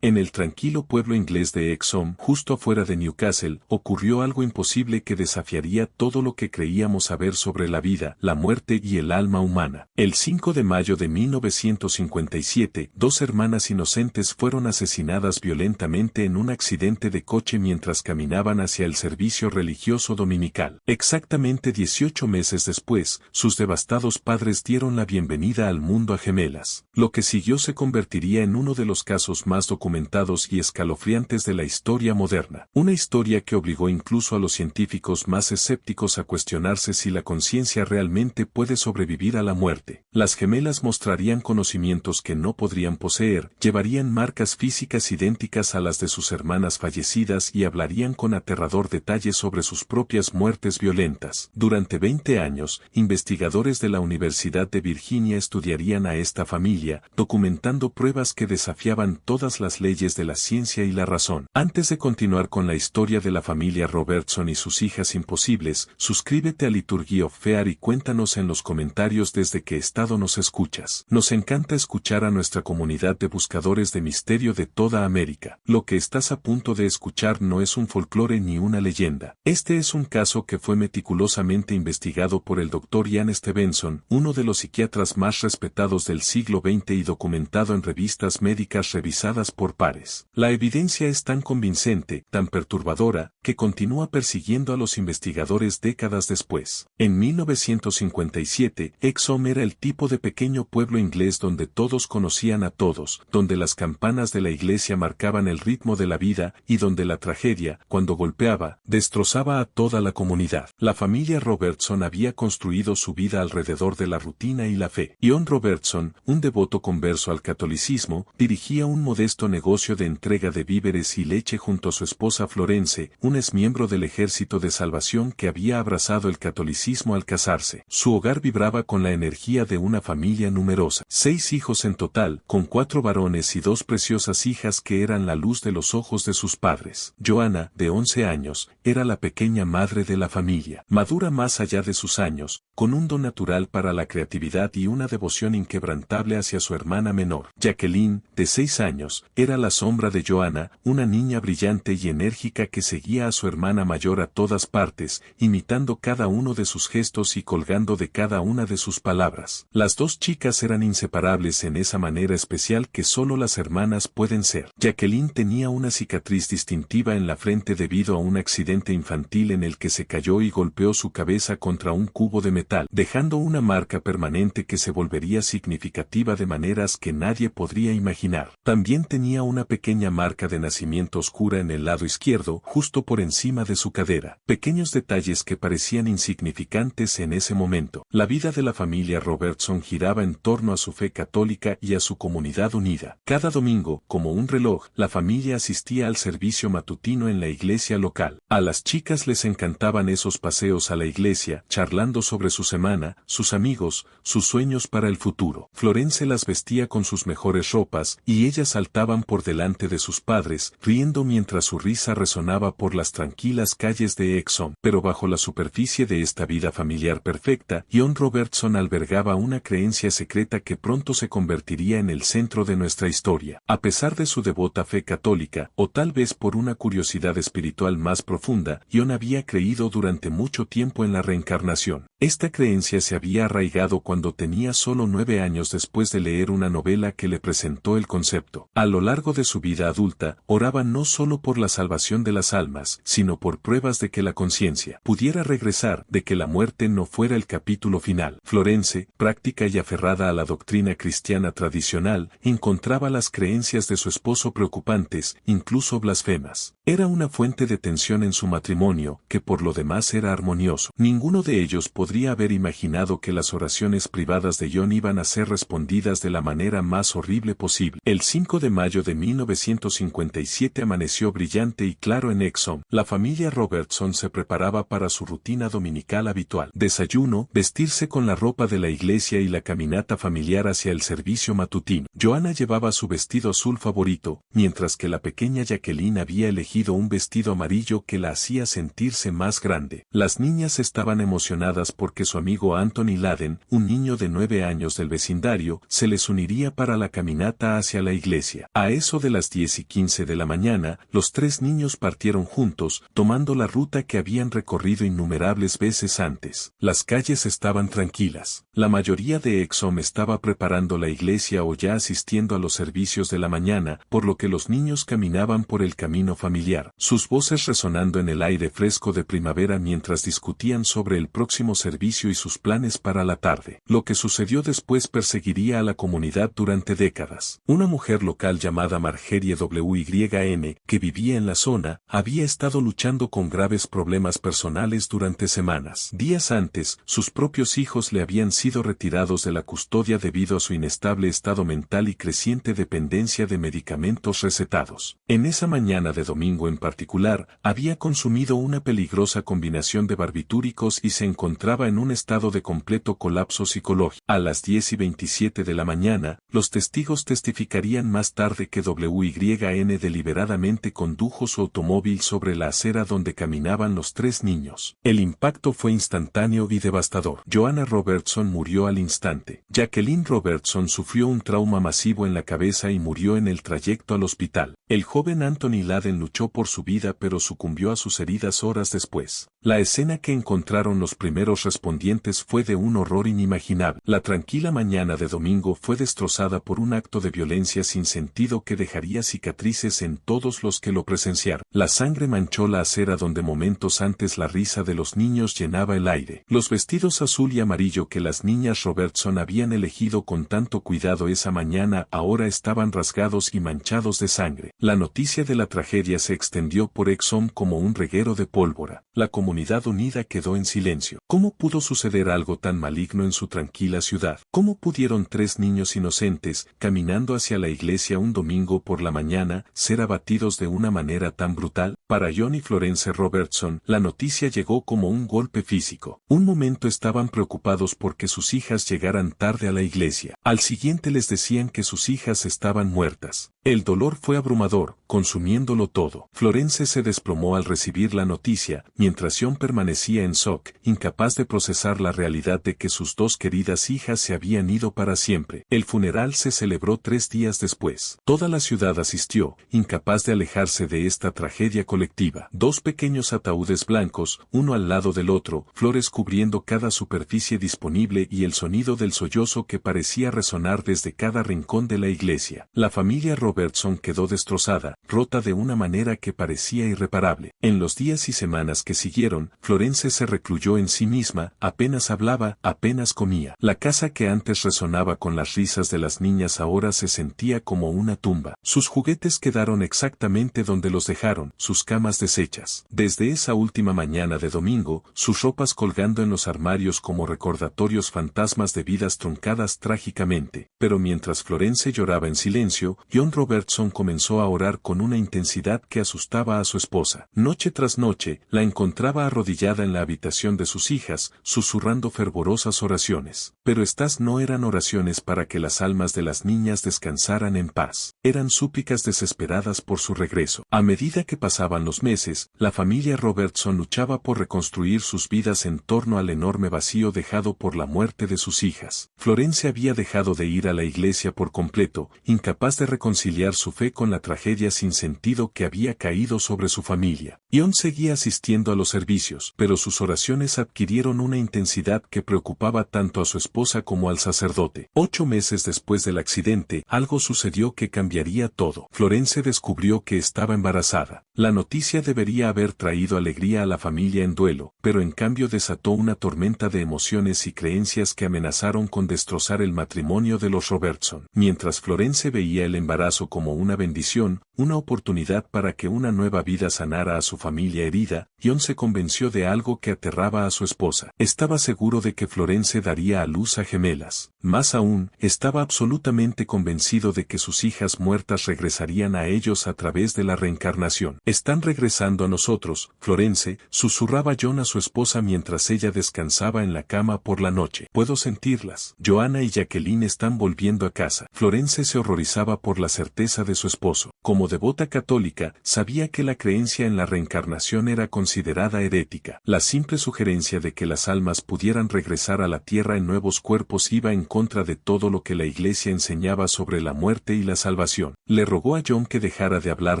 En el tranquilo pueblo inglés de Exham, justo afuera de Newcastle, ocurrió algo imposible que desafiaría todo lo que creíamos saber sobre la vida, la muerte y el alma humana. El 5 de mayo de 1957, dos hermanas inocentes fueron asesinadas violentamente en un accidente de coche mientras caminaban hacia el servicio religioso dominical. Exactamente 18 meses después, sus devastados padres dieron la bienvenida al mundo a gemelas. Lo que siguió se convertiría en uno de los casos más documentados y escalofriantes de la historia moderna. Una historia que obligó incluso a los científicos más escépticos a cuestionarse si la conciencia realmente puede sobrevivir a la muerte. Las gemelas mostrarían conocimientos que no podrían poseer, llevarían marcas físicas idénticas a las de sus hermanas fallecidas y hablarían con aterrador detalle sobre sus propias muertes violentas. Durante 20 años, investigadores de la Universidad de Virginia estudiarían a esta familia, documentando pruebas que desafiaban todas las leyes de la ciencia y la razón. Antes de continuar con la historia de la familia Robertson y sus hijas imposibles, suscríbete a Liturgy of Fear y cuéntanos en los comentarios desde qué estado nos escuchas. Nos encanta escuchar a nuestra comunidad de buscadores de misterio de toda América. Lo que estás a punto de escuchar no es un folclore ni una leyenda. Este es un caso que fue meticulosamente investigado por el Dr. Ian Stevenson, uno de los psiquiatras más respetados del siglo XX y documentado en revistas médicas revisadas por pares. La evidencia es tan convincente, tan perturbadora, que continúa persiguiendo a los investigadores décadas después. En 1957, Exham era el tipo de pequeño pueblo inglés donde todos conocían a todos, donde las campanas de la iglesia marcaban el ritmo de la vida y donde la tragedia, cuando golpeaba, destrozaba a toda la comunidad. La familia Robertson había construido su vida alrededor de la rutina y la fe. John Robertson, un devoto converso al catolicismo, dirigía un modesto negocio de entrega de víveres y leche junto a su esposa Florence, un exmiembro del Ejército de Salvación que había abrazado el catolicismo al casarse. Su hogar vibraba con la energía de una familia numerosa. 6 hijos en total, con 4 varones y 2 preciosas hijas que eran la luz de los ojos de sus padres. Joanna, de 11 años, era la pequeña madre de la familia. Madura más allá de sus años, con un don natural para la creatividad y una devoción inquebrantable hacia su hermana menor. Jacqueline, de 6 años, era la sombra de Joanna, una niña brillante y enérgica que seguía a su hermana mayor a todas partes, imitando cada uno de sus gestos y colgando de cada una de sus palabras. Las dos chicas eran inseparables en esa manera especial que solo las hermanas pueden ser. Jacqueline tenía una cicatriz distintiva en la frente debido a un accidente infantil en el que se cayó y golpeó su cabeza contra un cubo de metal, dejando una marca permanente que se volvería significativa de maneras que nadie podría imaginar. También tenía una pequeña marca de nacimiento oscura en el lado izquierdo, justo por encima de su cadera. Pequeños detalles que parecían insignificantes en ese momento. La vida de la familia Robertson giraba en torno a su fe católica y a su comunidad unida. Cada domingo, como un reloj, la familia asistía al servicio matutino en la iglesia local. A las chicas les encantaban esos paseos a la iglesia, charlando sobre su semana, sus amigos, sus sueños para el futuro. Florence las vestía con sus mejores ropas, y ellas saltaban por delante de sus padres, riendo mientras su risa resonaba por las tranquilas calles de Exham. Pero bajo la superficie de esta vida familiar perfecta, John Robertson albergaba una creencia secreta que pronto se convertiría en el centro de nuestra historia. A pesar de su devota fe católica, o tal vez por una curiosidad espiritual más profunda, John había creído durante mucho tiempo en la reencarnación. Esta creencia se había arraigado cuando tenía solo 9 años después de leer una novela que le presentó el concepto. A lo largo de su vida adulta, oraba no solo por la salvación de las almas, sino por pruebas de que la conciencia pudiera regresar, de que la muerte no fuera el capítulo final. Florence, práctica y aferrada a la doctrina cristiana tradicional, encontraba las creencias de su esposo preocupantes, incluso blasfemas. Era una fuente de tensión en su matrimonio, que por lo demás era armonioso. Ninguno de ellos podría haber imaginado que las oraciones privadas de John iban a ser respondidas de la manera más horrible posible. El 5 de mayo de 1957 amaneció brillante y claro en Exham. La familia Robertson se preparaba para su rutina dominical habitual. Desayuno, vestirse con la ropa de la iglesia y la caminata familiar hacia el servicio matutino. Joanna llevaba su vestido azul favorito, mientras que la pequeña Jacqueline había elegido un vestido amarillo que la hacía sentirse más grande. Las niñas estaban emocionadas porque su amigo Anthony Laden, un niño de 9 años del vecindario, se les uniría para la caminata hacia la iglesia. A eso de las 10:15 de la mañana, los tres niños partieron juntos, tomando la ruta que habían recorrido innumerables veces antes. Las calles estaban tranquilas. La mayoría de Exham estaba preparando la iglesia o ya asistiendo a los servicios de la mañana, por lo que los niños caminaban por el camino familiar, sus voces resonando en el aire fresco de primavera mientras discutían sobre el próximo servicio y sus planes para la tarde. Lo que sucedió después perseguiría a la comunidad durante décadas. Una mujer local llamada Margerie Wyn, que vivía en la zona, había estado luchando con graves problemas personales durante semanas. Días antes, sus propios hijos le habían sido retirados de la custodia debido a su inestable estado mental y creciente dependencia de medicamentos recetados. En esa mañana de domingo en particular, había consumido una peligrosa combinación de barbitúricos y se encontraba en un estado de completo colapso psicológico. A las 10:27 de la mañana, los testigos testificarían más tarde que Wyn deliberadamente condujo su automóvil sobre la acera donde caminaban los tres niños. El impacto fue instantáneo y devastador. Joanna Robertson murió al instante. Jacqueline Robertson sufrió un trauma masivo en la cabeza y murió en el trayecto al hospital. El joven Anthony Laden luchó por su vida pero sucumbió a sus heridas horas después. La escena que encontraron los primeros respondientes fue de un horror inimaginable. La tranquila mañana de domingo fue destrozada por un acto de violencia sin sentido que dejaría cicatrices en todos los que lo presenciaron. La sangre manchó la acera donde momentos antes la risa de los niños llenaba el aire. Los vestidos azul y amarillo que las niñas Robertson habían elegido con tanto cuidado esa mañana ahora estaban rasgados y manchados de sangre. La noticia de la tragedia se extendió por Exham como un reguero de pólvora. La comunidad unida quedó en silencio. ¿Cómo pudo suceder algo tan maligno en su tranquila ciudad? ¿Cómo pudieron tres niños inocentes, caminando hacia la iglesia un domingo por la mañana, ser abatidos de una manera tan brutal? Para John y Florence Robertson, la noticia llegó como un golpe físico. Un momento estaban preocupados porque sus hijas llegaran tarde a la iglesia. Al siguiente les decían que sus hijas estaban muertas. El dolor fue abrumador, consumiéndolo todo. Florence se desplomó al recibir la noticia, mientras John permanecía en shock, incapaz de procesar la realidad de que sus dos queridas hijas se habían ido para siempre. El funeral se celebró 3 días después. Toda la ciudad asistió, incapaz de alejarse de esta tragedia colectiva. 2 pequeños ataúdes blancos, uno al lado del otro, flores cubriendo cada superficie disponible y el sonido del sollozo que parecía resonar desde cada rincón de la iglesia. La familia Robertson quedó destrozada, rota de una manera que parecía irreparable. En los días y semanas que siguieron, Florence se recluyó en sí misma, apenas hablaba, apenas comía. La casa que antes resonaba con las risas de las niñas ahora se sentía como una tumba. Sus juguetes quedaron exactamente donde los dejaron, sus camas deshechas. Desde esa última mañana de domingo, sus ropas colgando en los armarios como recordatorios fantasmas de vidas truncadas trágicamente. Pero mientras Florence lloraba en silencio, John Robertson comenzó a orar con una intensidad que asustaba a su esposa. Noche tras noche, la encontraba arrodillada en la habitación de sus hijas, susurrando fervorosas oraciones. Pero estas no eran oraciones para que las almas de las niñas descansaran en paz. Eran súplicas desesperadas por su regreso. A medida que pasaban los meses, la familia Robertson luchaba por reconstruir sus vidas en torno al enorme vacío dejado por la muerte de sus hijas. Florence había dejado de ir a la iglesia por completo, incapaz de reconciliar su fe con la tragedia sin sentido que había caído sobre su familia. John seguía asistiendo a los servicios, pero sus oraciones adquirieron una intensidad que preocupaba tanto a su esposa como al sacerdote. 8 meses después del accidente, algo sucedió que cambiaría todo. Florence descubrió que estaba embarazada. La noticia debería haber traído alegría a la familia en duelo, pero en cambio desató una tormenta de emociones y creencias que amenazaron con destrozar el matrimonio de los Robertson. Mientras Florence veía el embarazo como una bendición, una oportunidad para que una nueva vida sanara a su familia herida, John se convenció de algo que aterraba a su esposa. Estaba seguro de que Florence daría a luz a gemelas. Más aún, estaba absolutamente convencido de que sus hijas muertas regresarían a ellos a través de la reencarnación. Están regresando a nosotros, Florence, susurraba John a su esposa mientras ella descansaba en la cama por la noche. Puedo sentirlas. Joanna y Jacqueline están volviendo a casa. Florence se horrorizaba por la certeza de su esposo. Como como devota católica, sabía que la creencia en la reencarnación era considerada herética. La simple sugerencia de que las almas pudieran regresar a la tierra en nuevos cuerpos iba en contra de todo lo que la Iglesia enseñaba sobre la muerte y la salvación. Le rogó a John que dejara de hablar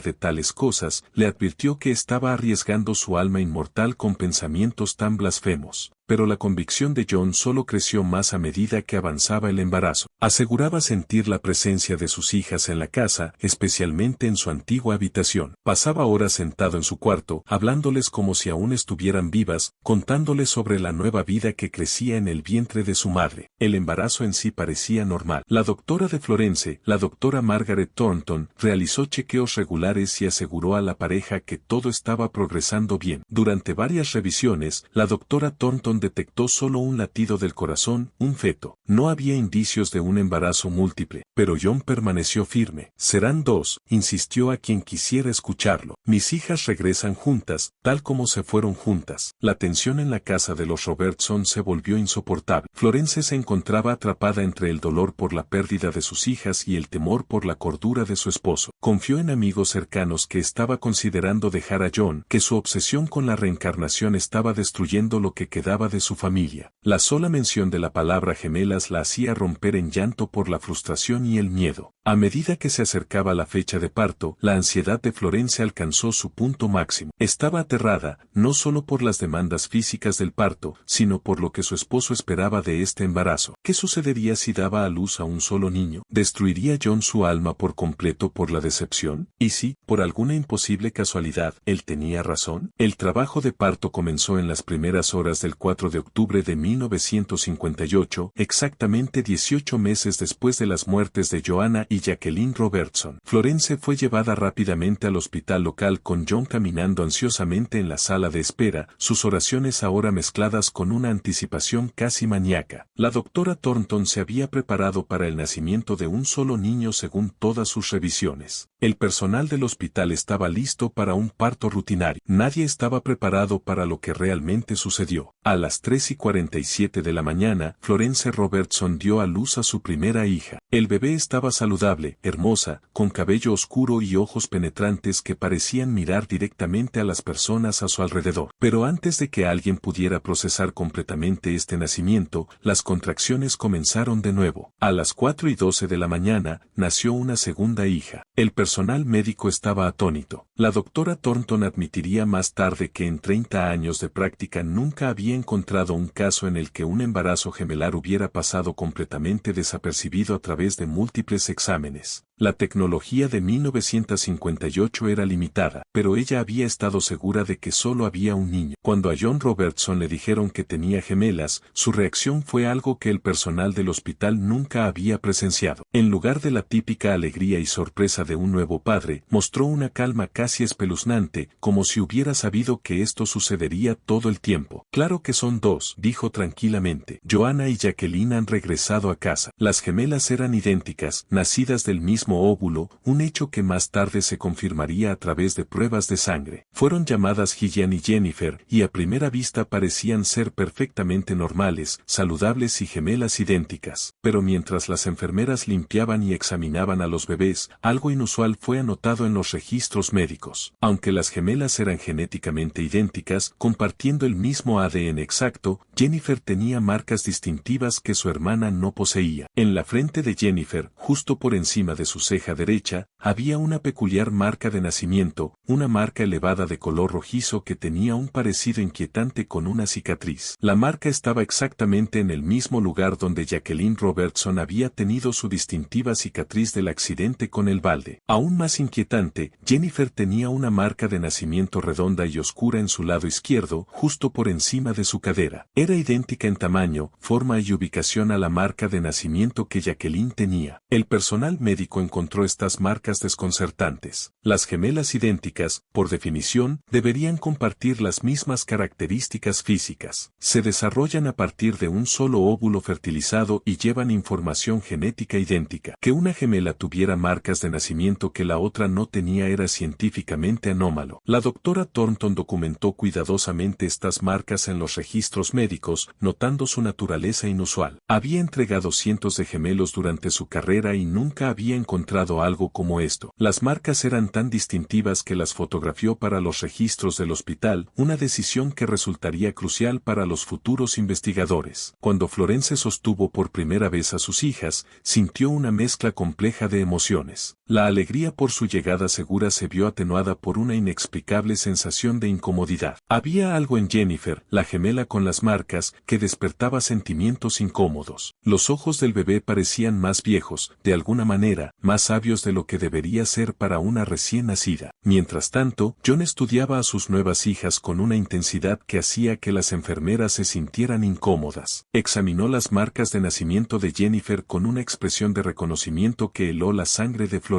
de tales cosas, le advirtió que estaba arriesgando su alma inmortal con pensamientos tan blasfemos. Pero la convicción de John solo creció más a medida que avanzaba el embarazo. Aseguraba sentir la presencia de sus hijas en la casa, especialmente en su antigua habitación. Pasaba horas sentado en su cuarto, hablándoles como si aún estuvieran vivas, contándoles sobre la nueva vida que crecía en el vientre de su madre. El embarazo en sí parecía normal. La doctora de Florence, la doctora Margaret Thornton, realizó chequeos regulares y aseguró a la pareja que todo estaba progresando bien. Durante varias revisiones, la doctora Thornton detectó solo un latido del corazón, un feto. No había indicios de un embarazo múltiple, pero John permaneció firme. Serán dos, insistió a quien quisiera escucharlo. Mis hijas regresan juntas, tal como se fueron juntas. La tensión en la casa de los Robertson se volvió insoportable. Florence se encontraba atrapada entre el dolor por la pérdida de sus hijas y el temor por la cordura de su esposo. Confió en amigos cercanos que estaba considerando dejar a John, que su obsesión con la reencarnación estaba destruyendo lo que quedaba de su familia. La sola mención de la palabra gemelas la hacía romper en llanto por la frustración y el miedo. A medida que se acercaba la fecha de parto, la ansiedad de Florence alcanzó su punto máximo. Estaba aterrada, no solo por las demandas físicas del parto, sino por lo que su esposo esperaba de este embarazo. ¿Qué sucedería si daba a luz a un solo niño? ¿Destruiría John su alma por completo por la decepción? ¿Y si, por alguna imposible casualidad, él tenía razón? El trabajo de parto comenzó en las primeras horas del 4 de octubre de 1958, exactamente 18 meses después de las muertes de Joanna y Jacqueline Robertson. Florence fue llevada rápidamente al hospital local con John caminando ansiosamente en la sala de espera, sus oraciones ahora mezcladas con una anticipación casi maníaca. La doctora Thornton se había preparado para el nacimiento de un solo niño según todas sus revisiones. El personal del hospital estaba listo para un parto rutinario. Nadie estaba preparado para lo que realmente sucedió. A las 3:47 de la mañana, Florence Robertson dio a luz a su primera hija. El bebé estaba saludable, hermosa, con cabello oscuro y ojos penetrantes que parecían mirar directamente a las personas a su alrededor. Pero antes de que alguien pudiera procesar completamente este nacimiento, las contracciones comenzaron de nuevo. A las 4:12 de la mañana, nació una segunda hija. El personal médico estaba atónito. La doctora Thornton admitiría más tarde que en 30 años de práctica nunca había encontrado un caso en el que un embarazo gemelar hubiera pasado completamente desapercibido a través de múltiples exámenes. La tecnología de 1958 era limitada, pero ella había estado segura de que solo había un niño. Cuando a John Robertson le dijeron que tenía gemelas, su reacción fue algo que el personal del hospital nunca había presenciado. En lugar de la típica alegría y sorpresa de un nuevo padre, mostró una calma casi espeluznante, como si hubiera sabido que esto sucedería todo el tiempo. Claro que son dos, dijo tranquilamente. Joanna y Jacqueline han regresado a casa. Las gemelas eran idénticas, nacidas del mismo óvulo, un hecho que más tarde se confirmaría a través de pruebas de sangre. Fueron llamadas Gillian y Jennifer, y a primera vista parecían ser perfectamente normales, saludables y gemelas idénticas. Pero mientras las enfermeras limpiaban y examinaban a los bebés, algo inusual fue anotado en los registros médicos. Aunque las gemelas eran genéticamente idénticas, compartiendo el mismo ADN exacto, Jennifer tenía marcas distintivas que su hermana no poseía. En la frente de Jennifer, justo por encima de su ceja derecha, había una peculiar marca de nacimiento, una marca elevada de color rojizo que tenía un parecido inquietante con una cicatriz. La marca estaba exactamente en el mismo lugar donde Jacqueline Robertson había tenido su distintiva cicatriz del accidente con el balde. Aún más inquietante, Jennifer tenía una marca de nacimiento redonda y oscura en su lado izquierdo, justo por encima de su cadera. Era idéntica en tamaño, forma y ubicación a la marca de nacimiento que Jacqueline tenía. El personal médico encontró estas marcas desconcertantes. Las gemelas idénticas, por definición, deberían compartir las mismas características físicas. Se desarrollan a partir de un solo óvulo fertilizado y llevan información genética idéntica. Que una gemela tuviera marcas de nacimiento que la otra no tenía era científicamente anómalo. La doctora Thornton documentó cuidadosamente estas marcas en los registros médicos científicos, notando su naturaleza inusual. Había entregado cientos de gemelos durante su carrera y nunca había encontrado algo como esto. Las marcas eran tan distintivas que las fotografió para los registros del hospital, una decisión que resultaría crucial para los futuros investigadores. Cuando Florence sostuvo por primera vez a sus hijas, sintió una mezcla compleja de emociones. La alegría por su llegada segura se vio atenuada por una inexplicable sensación de incomodidad. Había algo en Jennifer, la gemela con las marcas, que despertaba sentimientos incómodos. Los ojos del bebé parecían más viejos, de alguna manera, más sabios de lo que debería ser para una recién nacida. Mientras tanto, John estudiaba a sus nuevas hijas con una intensidad que hacía que las enfermeras se sintieran incómodas. Examinó las marcas de nacimiento de Jennifer con una expresión de reconocimiento que heló la sangre de Florence.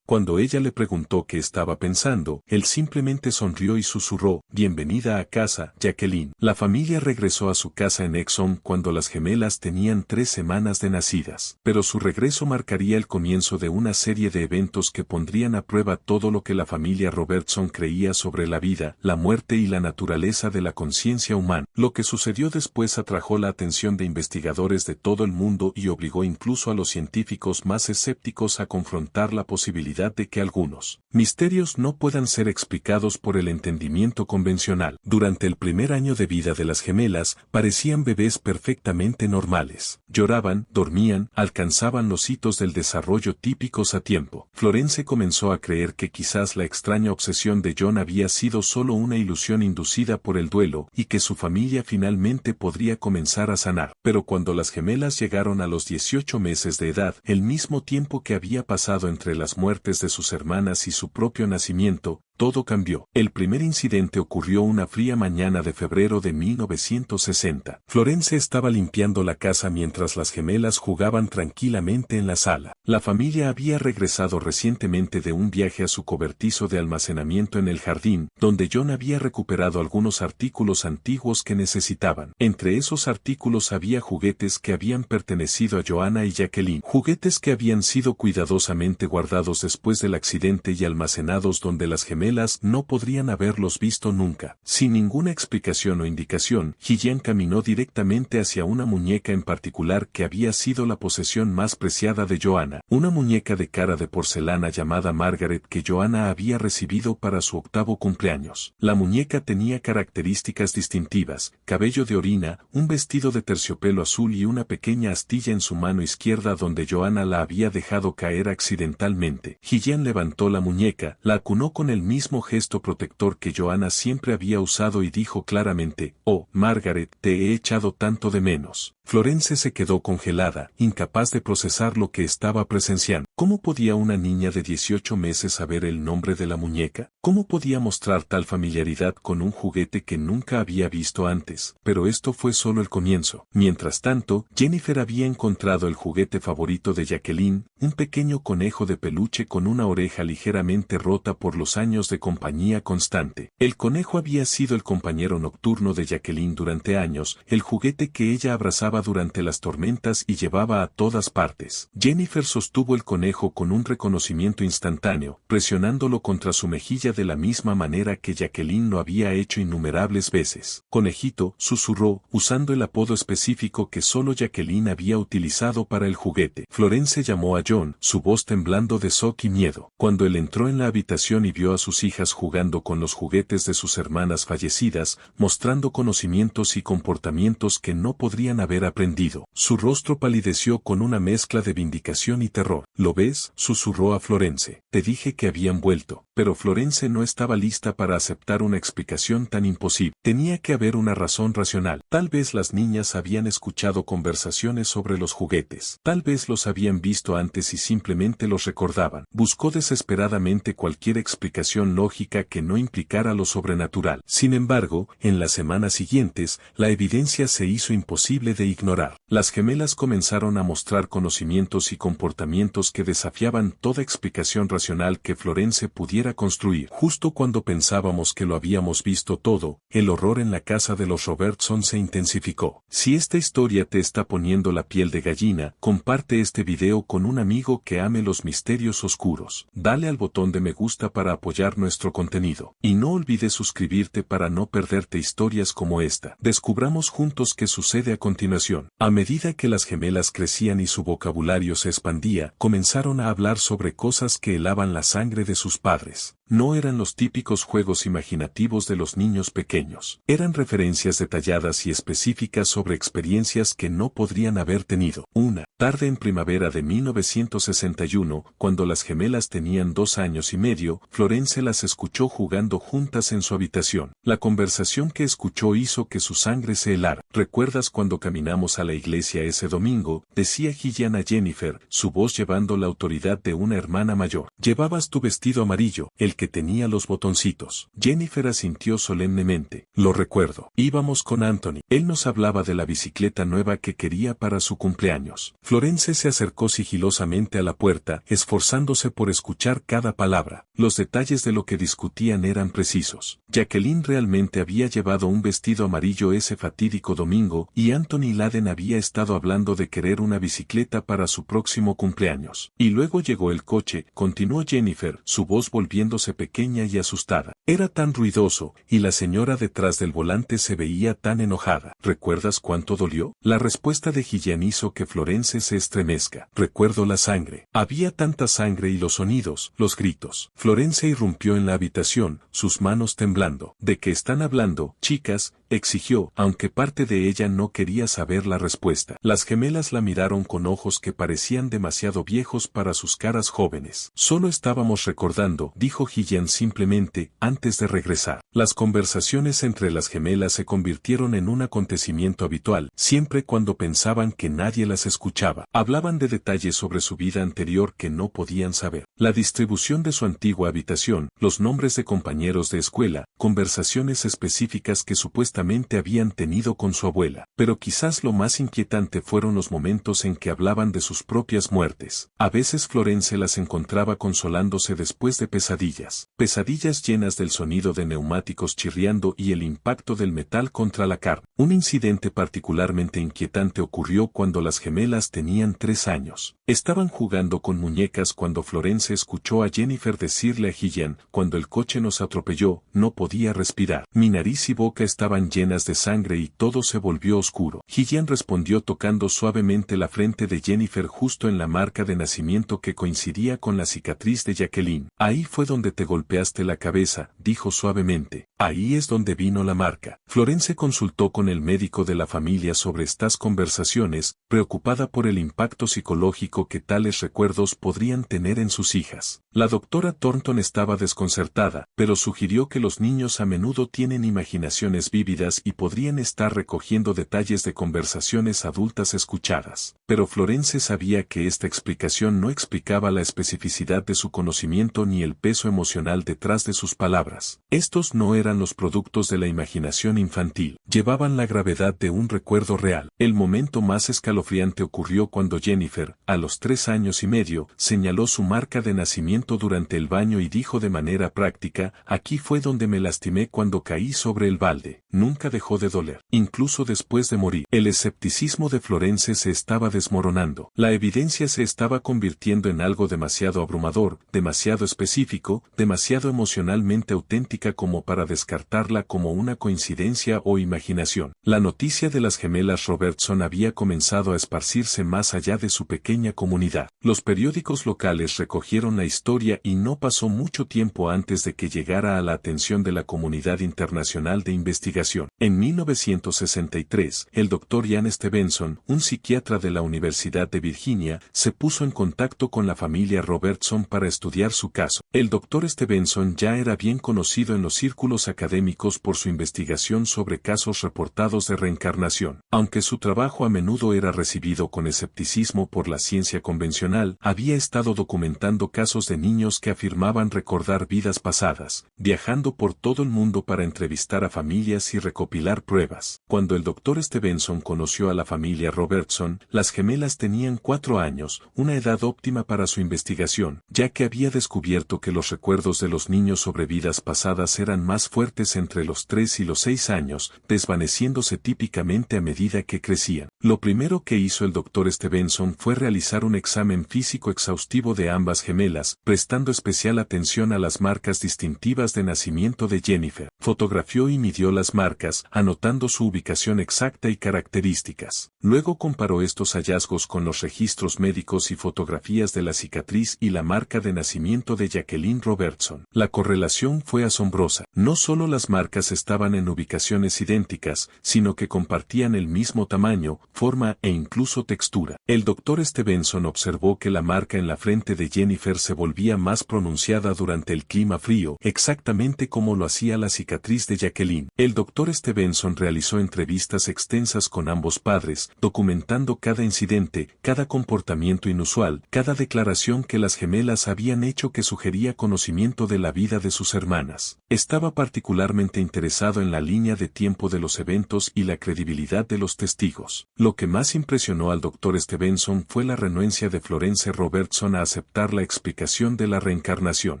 Cuando ella le preguntó qué estaba pensando, él simplemente sonrió y susurró: «Bienvenida a casa, Jacqueline». La familia regresó a su casa en Exham cuando las gemelas tenían 3 semanas de nacidas. Pero su regreso marcaría el comienzo de una serie de eventos que pondrían a prueba todo lo que la familia Robertson creía sobre la vida, la muerte y la naturaleza de la conciencia humana. Lo que sucedió después atrajo la atención de investigadores de todo el mundo y obligó incluso a los científicos más escépticos a confrontar la posibilidad de que algunos misterios no puedan ser explicados por el entendimiento convencional. Durante el primer año de vida de las gemelas, parecían bebés perfectamente normales. Lloraban, dormían, alcanzaban los hitos del desarrollo típicos a tiempo. Florence comenzó a creer que quizás la extraña obsesión de John había sido solo una ilusión inducida por el duelo y que su familia finalmente podría comenzar a sanar. Pero cuando las gemelas llegaron a los 18 meses de edad, el mismo tiempo que había pasado entre las muertes de sus hermanas y su propio nacimiento, todo cambió. El primer incidente ocurrió una fría mañana de febrero de 1960. Florence estaba limpiando la casa mientras las gemelas jugaban tranquilamente en la sala. La familia había regresado recientemente de un viaje a su cobertizo de almacenamiento en el jardín, donde John había recuperado algunos artículos antiguos que necesitaban. Entre esos artículos había juguetes que habían pertenecido a Joanna y Jacqueline, juguetes que habían sido cuidadosamente guardados después del accidente y almacenados donde las gemelas no podrían haberlos visto nunca. Sin ninguna explicación o indicación, Gillian caminó directamente hacia una muñeca en particular que había sido la posesión más preciada de Joanna, una muñeca de cara de porcelana llamada Margaret que Joanna había recibido para su 8º cumpleaños. La muñeca tenía características distintivas: cabello de orina, un vestido de terciopelo azul y una pequeña astilla en su mano izquierda donde Joanna la había dejado caer accidentalmente. Gillian levantó la muñeca, la acunó con el mismo gesto protector que Joanna siempre había usado y dijo claramente: «Oh, Margaret, te he echado tanto de menos». Florence se quedó congelada, incapaz de procesar lo que estaba presenciando. ¿Cómo podía una niña de 18 meses saber el nombre de la muñeca? ¿Cómo podía mostrar tal familiaridad con un juguete que nunca había visto antes? Pero esto fue solo el comienzo. Mientras tanto, Jennifer había encontrado el juguete favorito de Jacqueline, un pequeño conejo de peluche con una oreja ligeramente rota por los años de compañía constante. El conejo había sido el compañero nocturno de Jacqueline durante años, el juguete que ella abrazaba durante las tormentas y llevaba a todas partes. Jennifer sostuvo el conejo con un reconocimiento instantáneo, presionándolo contra su mejilla de la misma manera que Jacqueline lo había hecho innumerables veces. «Conejito», susurró, usando el apodo específico que solo Jacqueline había utilizado para el juguete. Florence llamó a John, su voz temblando de shock y miedo. Cuando él entró en la habitación y vio a sus hijas jugando con los juguetes de sus hermanas fallecidas, mostrando conocimientos y comportamientos que no podrían haber aprendido, su rostro palideció con una mezcla de vindicación y terror. «¿Lo ves?», susurró a Florence. «Te dije que habían vuelto». Pero Florence no estaba lista para aceptar una explicación tan imposible. Tenía que haber una razón racional. Tal vez las niñas habían escuchado conversaciones sobre los juguetes. Tal vez los habían visto antes y simplemente los recordaban. Buscó desesperadamente cualquier explicación lógica que no implicara lo sobrenatural. Sin embargo, en las semanas siguientes, la evidencia se hizo imposible de ignorar. Las gemelas comenzaron a mostrar conocimientos y comportamientos que desafiaban toda explicación racional que Florence pudiera construir. Justo cuando pensábamos que lo habíamos visto todo, el horror en la casa de los Robertson se intensificó. Si esta historia te está poniendo la piel de gallina, comparte este video con un amigo que ame los misterios oscuros. Dale al botón de me gusta para apoyarnos mejorar nuestro contenido. Y no olvides suscribirte para no perderte historias como esta. Descubramos juntos qué sucede a continuación. A medida que las gemelas crecían y su vocabulario se expandía, comenzaron a hablar sobre cosas que helaban la sangre de sus padres. No eran los típicos juegos imaginativos de los niños pequeños. Eran referencias detalladas y específicas sobre experiencias que no podrían haber tenido. Una tarde en primavera de 1961, cuando las gemelas tenían 2 años y medio, Florence las escuchó jugando juntas en su habitación. La conversación que escuchó hizo que su sangre se helara. ¿Recuerdas cuando caminamos a la iglesia ese domingo?, decía Gillian a Jennifer, su voz llevando la autoridad de una hermana mayor. Llevabas tu vestido amarillo, el que tenía los botoncitos. Jennifer asintió solemnemente. Lo recuerdo. Íbamos con Anthony. Él nos hablaba de la bicicleta nueva que quería para su cumpleaños. Florence se acercó sigilosamente a la puerta, esforzándose por escuchar cada palabra. Los detalles de lo que discutían eran precisos. Jacqueline realmente había llevado un vestido amarillo ese fatídico domingo, y Anthony Laden había estado hablando de querer una bicicleta para su próximo cumpleaños. Y luego llegó el coche, continuó Jennifer, su voz volviéndose pequeña y asustada. Era tan ruidoso, y la señora detrás del volante se veía tan enojada. ¿Recuerdas cuánto dolió? La respuesta de Gillian hizo que Florence se estremezca. Recuerdo la sangre. Había tanta sangre y los sonidos, los gritos. Florence irrumpió en la habitación, sus manos temblando. ¿De qué están hablando, chicas?, exigió, aunque parte de ella no quería saber la respuesta. Las gemelas la miraron con ojos que parecían demasiado viejos para sus caras jóvenes. Solo estábamos recordando, dijo Gillian simplemente, antes de regresar. Las conversaciones entre las gemelas se convirtieron en un acontecimiento habitual, siempre cuando pensaban que nadie las escuchaba. Hablaban de detalles sobre su vida anterior que no podían saber. La distribución de su antigua habitación, los nombres de compañeros de escuela, conversaciones específicas que supuestamente habían tenido con su abuela. Pero quizás lo más inquietante fueron los momentos en que hablaban de sus propias muertes. A veces Florence las encontraba consolándose después de pesadillas. Pesadillas llenas del sonido de neumáticos chirriando y el impacto del metal contra la carne. Un incidente particularmente inquietante ocurrió cuando las gemelas tenían 3 años. Estaban jugando con muñecas cuando Florence escuchó a Jennifer decirle a Gillian, cuando el coche nos atropelló, no podía respirar. Mi nariz y boca estaban llenas de sangre y todo se volvió oscuro. Gillian respondió tocando suavemente la frente de Jennifer justo en la marca de nacimiento que coincidía con la cicatriz de Jacqueline. Ahí fue donde te golpeaste la cabeza, dijo suavemente. Ahí es donde vino la marca. Florence consultó con el médico de la familia sobre estas conversaciones, preocupada por el impacto psicológico que tales recuerdos podrían tener en sus hijas. La doctora Thornton estaba desconcertada, pero sugirió que los niños a menudo tienen imaginaciones vívidas y podrían estar recogiendo detalles de conversaciones adultas escuchadas. Pero Florence sabía que esta explicación no explicaba la especificidad de su conocimiento ni el peso emocional detrás de sus palabras. Estos no eran los productos de la imaginación infantil, llevaban la gravedad de un recuerdo real. El momento más escalofriante ocurrió cuando Jennifer, a los 3 años y medio, señaló su marca de nacimiento durante el baño y dijo de manera práctica, aquí fue donde me lastimé cuando caí sobre el balde. Nunca dejó de doler, incluso después de morir. El escepticismo de Florence se estaba desmoronando. La evidencia se estaba convirtiendo en algo demasiado abrumador, demasiado específico, demasiado emocionalmente auténtica como para descartarla como una coincidencia o imaginación. La noticia de las gemelas Robertson había comenzado a esparcirse más allá de su pequeña comunidad. Los periódicos locales recogieron la historia y no pasó mucho tiempo antes de que llegara a la atención de la comunidad internacional de investigación. En 1963, el Dr. Ian Stevenson, un psiquiatra de la Universidad de Virginia, se puso en contacto con la familia Robertson para estudiar su caso. El Dr. Stevenson ya era bien conocido en los círculos académicos por su investigación sobre casos reportados de reencarnación. Aunque su trabajo a menudo era recibido con escepticismo por la ciencia convencional, había estado documentando casos de niños que afirmaban recordar vidas pasadas, viajando por todo el mundo para entrevistar a familias y recopilar pruebas. Cuando el Dr. Stevenson conoció a la familia Robertson, las gemelas tenían 4 años, una edad óptima para su investigación, ya que había descubierto que los recuerdos de los niños sobre vidas pasadas eran más fuertes entre los 3 y los 6 años, desvaneciéndose típicamente a medida que crecían. Lo primero que hizo el Dr. Stevenson fue realizar un examen físico exhaustivo de ambas gemelas, prestando especial atención a las marcas distintivas de nacimiento de Jennifer. Fotografió y midió las marcas, anotando su ubicación exacta y características. Luego comparó estos hallazgos con los registros médicos y fotografías de la cicatriz y la marca de nacimiento de Jacqueline Robertson. La correlación fue asombrosa. No solo las marcas estaban en ubicaciones idénticas, sino que compartían el mismo tamaño, forma e incluso textura. El Dr. Stevenson observó que la marca en la frente de Jennifer se volvía más pronunciada durante el clima frío, exactamente como lo hacía la cicatriz de Jacqueline. El Dr. Stevenson realizó entrevistas extensas con ambos padres, documentando cada incidente, cada comportamiento inusual, cada declaración que las gemelas habían hecho que sugería conocimiento de la vida de sus hermanas. Estaba particularmente interesado en la línea de tiempo de los eventos y la credibilidad de los testigos. Lo que más impresionó al Dr. Stevenson fue la renuencia de Florence Robertson a aceptar la explicación de la reencarnación.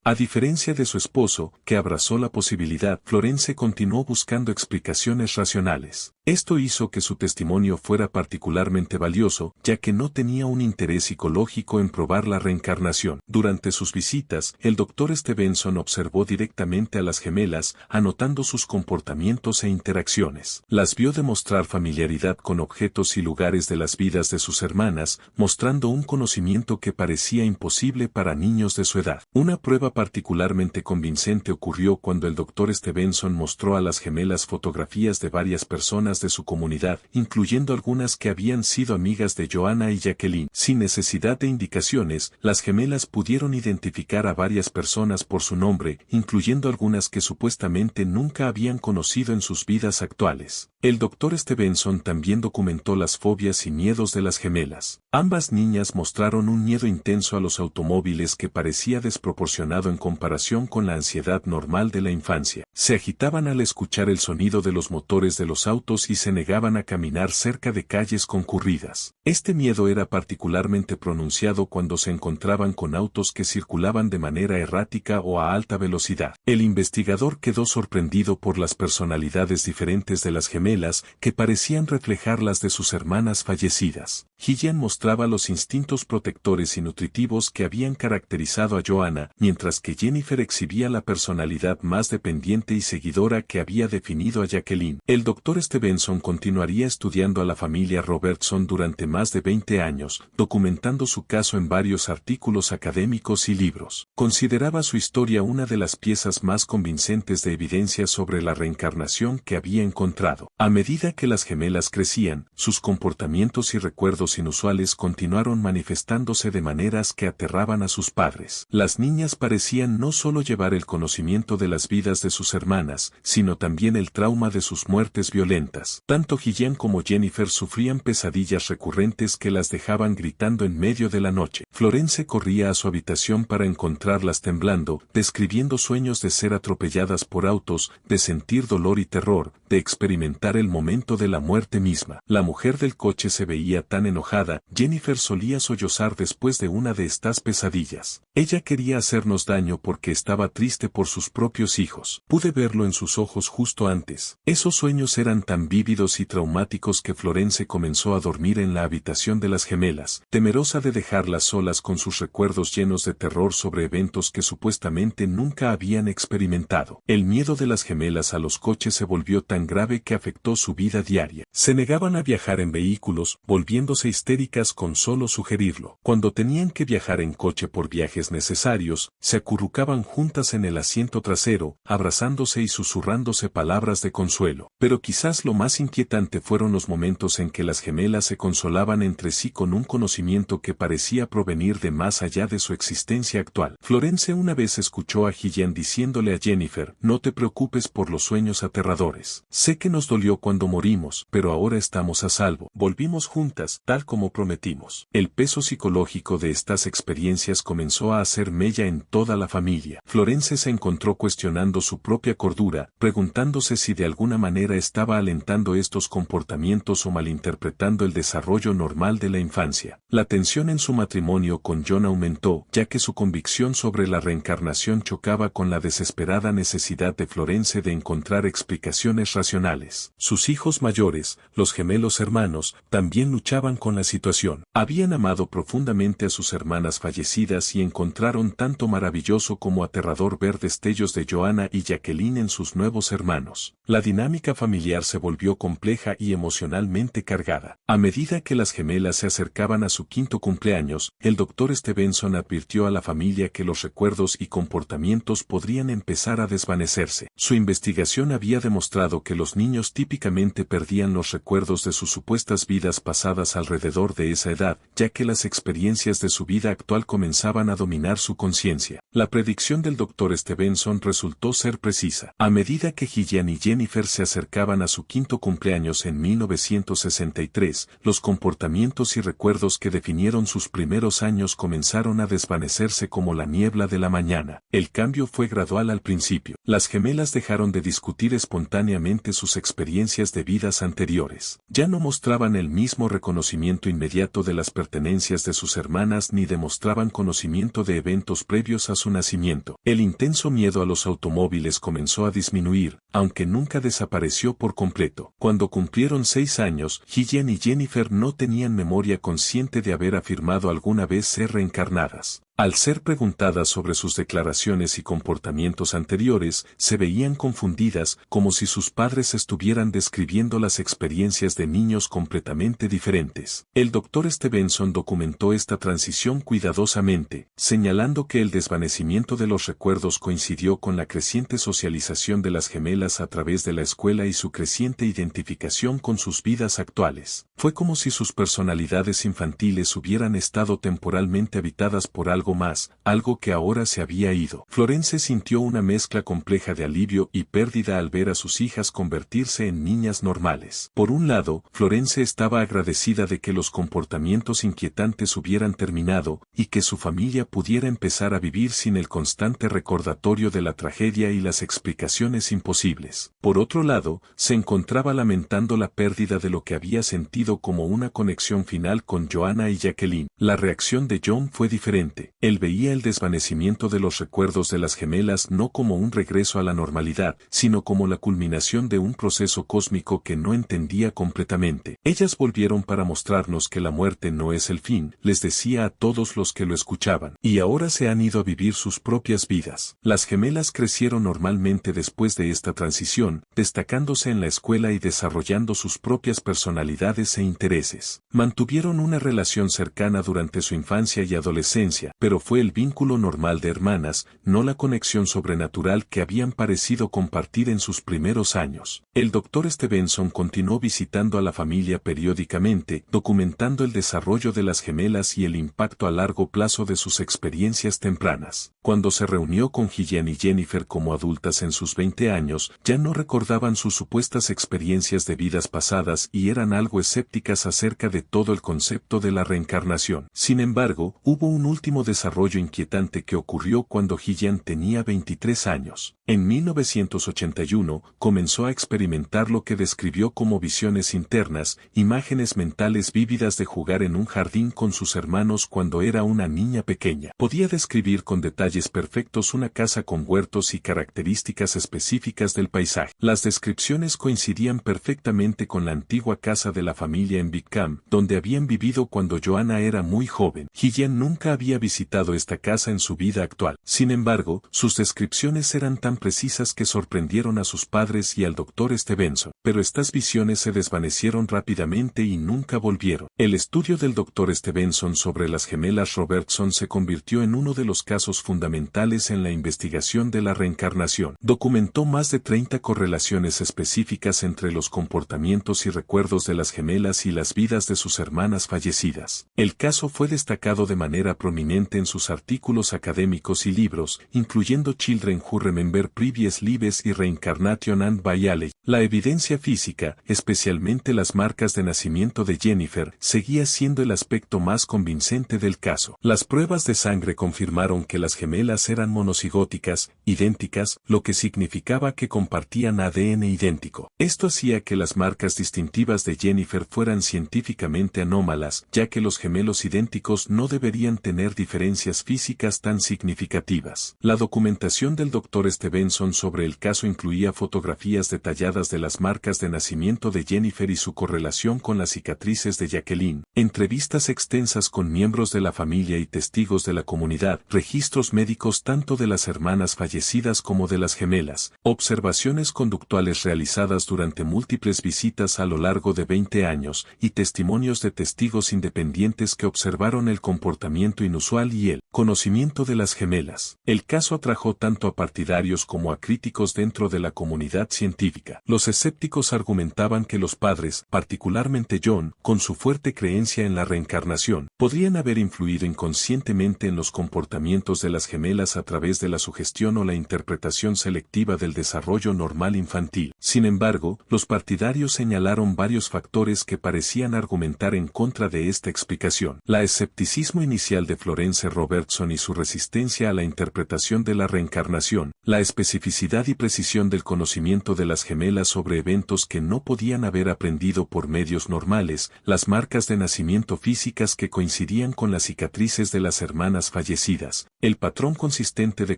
A diferencia de su esposo, que abrazó la posibilidad, Florence continuó buscando explicaciones racionales. Esto hizo que su testimonio fuera particularmente valioso, ya que no tenía un interés psicológico en probar la reencarnación. Durante sus visitas, el Dr. Stevenson observó directamente a las gemelas, anotando sus comportamientos e interacciones. Las vio demostrar familiaridad con objetos y lugares de las vidas de sus hermanas, mostrando un conocimiento que parecía imposible para niños de su edad. Una prueba particularmente convincente ocurrió cuando el Dr. Stevenson mostró a las gemelas fotografías de varias personas de su comunidad, incluyendo algunas que habían sido amigas de Joanna y Jacqueline. Sin necesidad de indicaciones, las gemelas pudieron identificar a varias personas por su nombre, incluyendo algunas que supuestamente nunca habían conocido en sus vidas actuales. El Dr. Stevenson también documentó las fobias y miedos de las gemelas. Ambas niñas mostraron un miedo intenso a los automóviles que parecía desproporcionado en comparación con la ansiedad normal de la infancia. Se agitaban al escuchar el sonido de los motores de los autos y se negaban a caminar cerca de calles concurridas. Este miedo era particularmente pronunciado cuando se encontraban con autos que circulaban de manera errática o a alta velocidad. El investigador quedó sorprendido por las personalidades diferentes de las gemelas, que parecían reflejar las de sus hermanas fallecidas. Gillian mostraba los instintos protectores y nutritivos que habían caracterizado a Joanna, mientras que Jennifer exhibía la personalidad más dependiente y seguidora que había definido a Jacqueline. El Dr. Stevenson continuaría estudiando a la familia Robertson durante más de 20 años, documentando su caso en varios artículos académicos y libros. Consideraba su historia una de las piezas más convincentes de evidencia sobre la reencarnación que había encontrado. A medida que las gemelas crecían, sus comportamientos y recuerdos inusuales continuaron manifestándose de maneras que aterraban a sus padres. Las niñas parecían no solo llevar el conocimiento de las vidas de sus hermanas, sino también el trauma de sus muertes violentas. Tanto Gillian como Jennifer sufrían pesadillas recurrentes que las dejaban gritando en medio de la noche. Florence corría a su habitación para encontrarlas temblando, describiendo sueños de ser atropelladas por autos, de sentir dolor y terror, de experimentar el momento de la muerte misma. La mujer del coche se veía tan enojada. Jennifer solía sollozar después de una de estas pesadillas. Ella quería hacernos daño porque estaba triste por sus propios hijos. Pude verlo en sus ojos justo antes. Esos sueños eran tan vívidos y traumáticos que Florence comenzó a dormir en la habitación de las gemelas, temerosa de dejarlas solas con sus recuerdos llenos de terror sobre eventos que supuestamente nunca habían experimentado. El miedo de las gemelas a los coches se volvió tan grave que afectó su vida diaria. Se negaban a viajar en vehículos, volviéndose histéricas con solo sugerirlo. Cuando tenían que viajar en coche por viajes necesarios, se acurrucaban juntas en el asiento trasero, abrazándose y susurrándose palabras de consuelo. Pero quizás lo más inquietante fueron los momentos en que las gemelas se consolaban entre sí con un conocimiento que parecía provenir de más allá de su existencia actual. Florence una vez escuchó a Gillian diciéndole a Jennifer: "No te preocupes por los sueños aterradores. Sé que nos dolió cuando morimos, pero ahora estamos a salvo. Volvimos juntas, tal como prometimos". El peso psicológico de estas experiencias comenzó a hacer mella en toda la familia. Florence se encontró cuestionando su propia cordura, preguntándose si de alguna manera estaba alentando estos comportamientos o malinterpretando el desarrollo normal de la infancia. La tensión en su matrimonio matrimonio con John aumentó, ya que su convicción sobre la reencarnación chocaba con la desesperada necesidad de Florence de encontrar explicaciones racionales. Sus hijos mayores, los gemelos hermanos, también luchaban con la situación. Habían amado profundamente a sus hermanas fallecidas y encontraron tanto maravilloso como aterrador ver destellos de Joanna y Jacqueline en sus nuevos hermanos. La dinámica familiar se volvió compleja y emocionalmente cargada. A medida que las gemelas se acercaban a su quinto cumpleaños, el Dr. Stevenson advirtió a la familia que los recuerdos y comportamientos podrían empezar a desvanecerse. Su investigación había demostrado que los niños típicamente perdían los recuerdos de sus supuestas vidas pasadas alrededor de esa edad, ya que las experiencias de su vida actual comenzaban a dominar su conciencia. La predicción del Dr. Stevenson resultó ser precisa. A medida que Gillian y Jennifer se acercaban a su quinto cumpleaños en 1963, los comportamientos y recuerdos que definieron sus primeros años comenzaron a desvanecerse como la niebla de la mañana. El cambio fue gradual al principio. Las gemelas dejaron de discutir espontáneamente sus experiencias de vidas anteriores. Ya no mostraban el mismo reconocimiento inmediato de las pertenencias de sus hermanas ni demostraban conocimiento de eventos previos a su nacimiento. El intenso miedo a los automóviles comenzó a disminuir, aunque nunca desapareció por completo. Cuando cumplieron 6 años, Gillian y Jennifer no tenían memoria consciente de haber afirmado alguna vez ser reencarnadas. Al ser preguntadas sobre sus declaraciones y comportamientos anteriores, se veían confundidas, como si sus padres estuvieran describiendo las experiencias de niños completamente diferentes. El Dr. Stevenson documentó esta transición cuidadosamente, señalando que el desvanecimiento de los recuerdos coincidió con la creciente socialización de las gemelas a través de la escuela y su creciente identificación con sus vidas actuales. Fue como si sus personalidades infantiles hubieran estado temporalmente habitadas por algo más, algo que ahora se había ido. Florence sintió una mezcla compleja de alivio y pérdida al ver a sus hijas convertirse en niñas normales. Por un lado, Florence estaba agradecida de que los comportamientos inquietantes hubieran terminado y que su familia pudiera empezar a vivir sin el constante recordatorio de la tragedia y las explicaciones imposibles. Por otro lado, se encontraba lamentando la pérdida de lo que había sentido como una conexión final con Joanna y Jacqueline. La reacción de John fue diferente. Él veía el desvanecimiento de los recuerdos de las gemelas no como un regreso a la normalidad, sino como la culminación de un proceso cósmico que no entendía completamente. Ellas volvieron para mostrarnos que la muerte no es el fin, les decía a todos los que lo escuchaban, y ahora se han ido a vivir sus propias vidas. Las gemelas crecieron normalmente después de esta transición, destacándose en la escuela y desarrollando sus propias personalidades e intereses. Mantuvieron una relación cercana durante su infancia y adolescencia, pero fue el vínculo normal de hermanas, no la conexión sobrenatural que habían parecido compartir en sus primeros años. El Dr. Stevenson continuó visitando a la familia periódicamente, documentando el desarrollo de las gemelas y el impacto a largo plazo de sus experiencias tempranas. Cuando se reunió con Gillian y Jennifer como adultas en sus 20 años, ya no recordaban sus supuestas experiencias de vidas pasadas y eran algo escépticas acerca de todo el concepto de la reencarnación. Sin embargo, hubo un último desarrollo inquietante que ocurrió cuando Gillian tenía 23 años. En 1981, comenzó a experimentar lo que describió como visiones internas, imágenes mentales vívidas de jugar en un jardín con sus hermanos cuando era una niña pequeña. Podía describir con detalles perfectos una casa con huertos y características específicas del paisaje. Las descripciones coincidían perfectamente con la antigua casa de la familia en Wickham, donde habían vivido cuando Joanna era muy joven. Gillian nunca había visitado esta casa en su vida actual. Sin embargo, sus descripciones eran tan precisas que sorprendieron a sus padres y al Dr. Stevenson, pero estas visiones se desvanecieron rápidamente y nunca volvieron. El estudio del Dr. Stevenson sobre las gemelas Robertson se convirtió en uno de los casos fundamentales en la investigación de la reencarnación. Documentó más de 30 correlaciones específicas entre los comportamientos y recuerdos de las gemelas y las vidas de sus hermanas fallecidas. El caso fue destacado de manera prominente frecuentemente en sus artículos académicos y libros, incluyendo Children Who Remember Previous Lives y Reincarnation and Biology. La evidencia física, especialmente las marcas de nacimiento de Jennifer, seguía siendo el aspecto más convincente del caso. Las pruebas de sangre confirmaron que las gemelas eran monocigóticas, idénticas, lo que significaba que compartían ADN idéntico. Esto hacía que las marcas distintivas de Jennifer fueran científicamente anómalas, ya que los gemelos idénticos no deberían tener diferencias físicas tan significativas. La documentación del Dr. Stevenson sobre el caso incluía fotografías detalladas de las marcas de nacimiento de Jennifer y su correlación con las cicatrices de Jacqueline, entrevistas extensas con miembros de la familia y testigos de la comunidad, registros médicos tanto de las hermanas fallecidas como de las gemelas, observaciones conductuales realizadas durante múltiples visitas a lo largo de 20 años y testimonios de testigos independientes que observaron el comportamiento inusual y el conocimiento de las gemelas. El caso atrajo tanto a partidarios como a críticos dentro de la comunidad científica. Los escépticos argumentaban que los padres, particularmente John, con su fuerte creencia en la reencarnación, podrían haber influido inconscientemente en los comportamientos de las gemelas a través de la sugestión o la interpretación selectiva del desarrollo normal infantil. Sin embargo, los partidarios señalaron varios factores que parecían argumentar en contra de esta explicación. La escepticismo inicial de Florence Robertson y su resistencia a la interpretación de la reencarnación, la especificidad y precisión del conocimiento de las gemelas sobre eventos que no podían haber aprendido por medios normales, las marcas de nacimiento físicas que coincidían con las cicatrices de las hermanas fallecidas, el patrón consistente de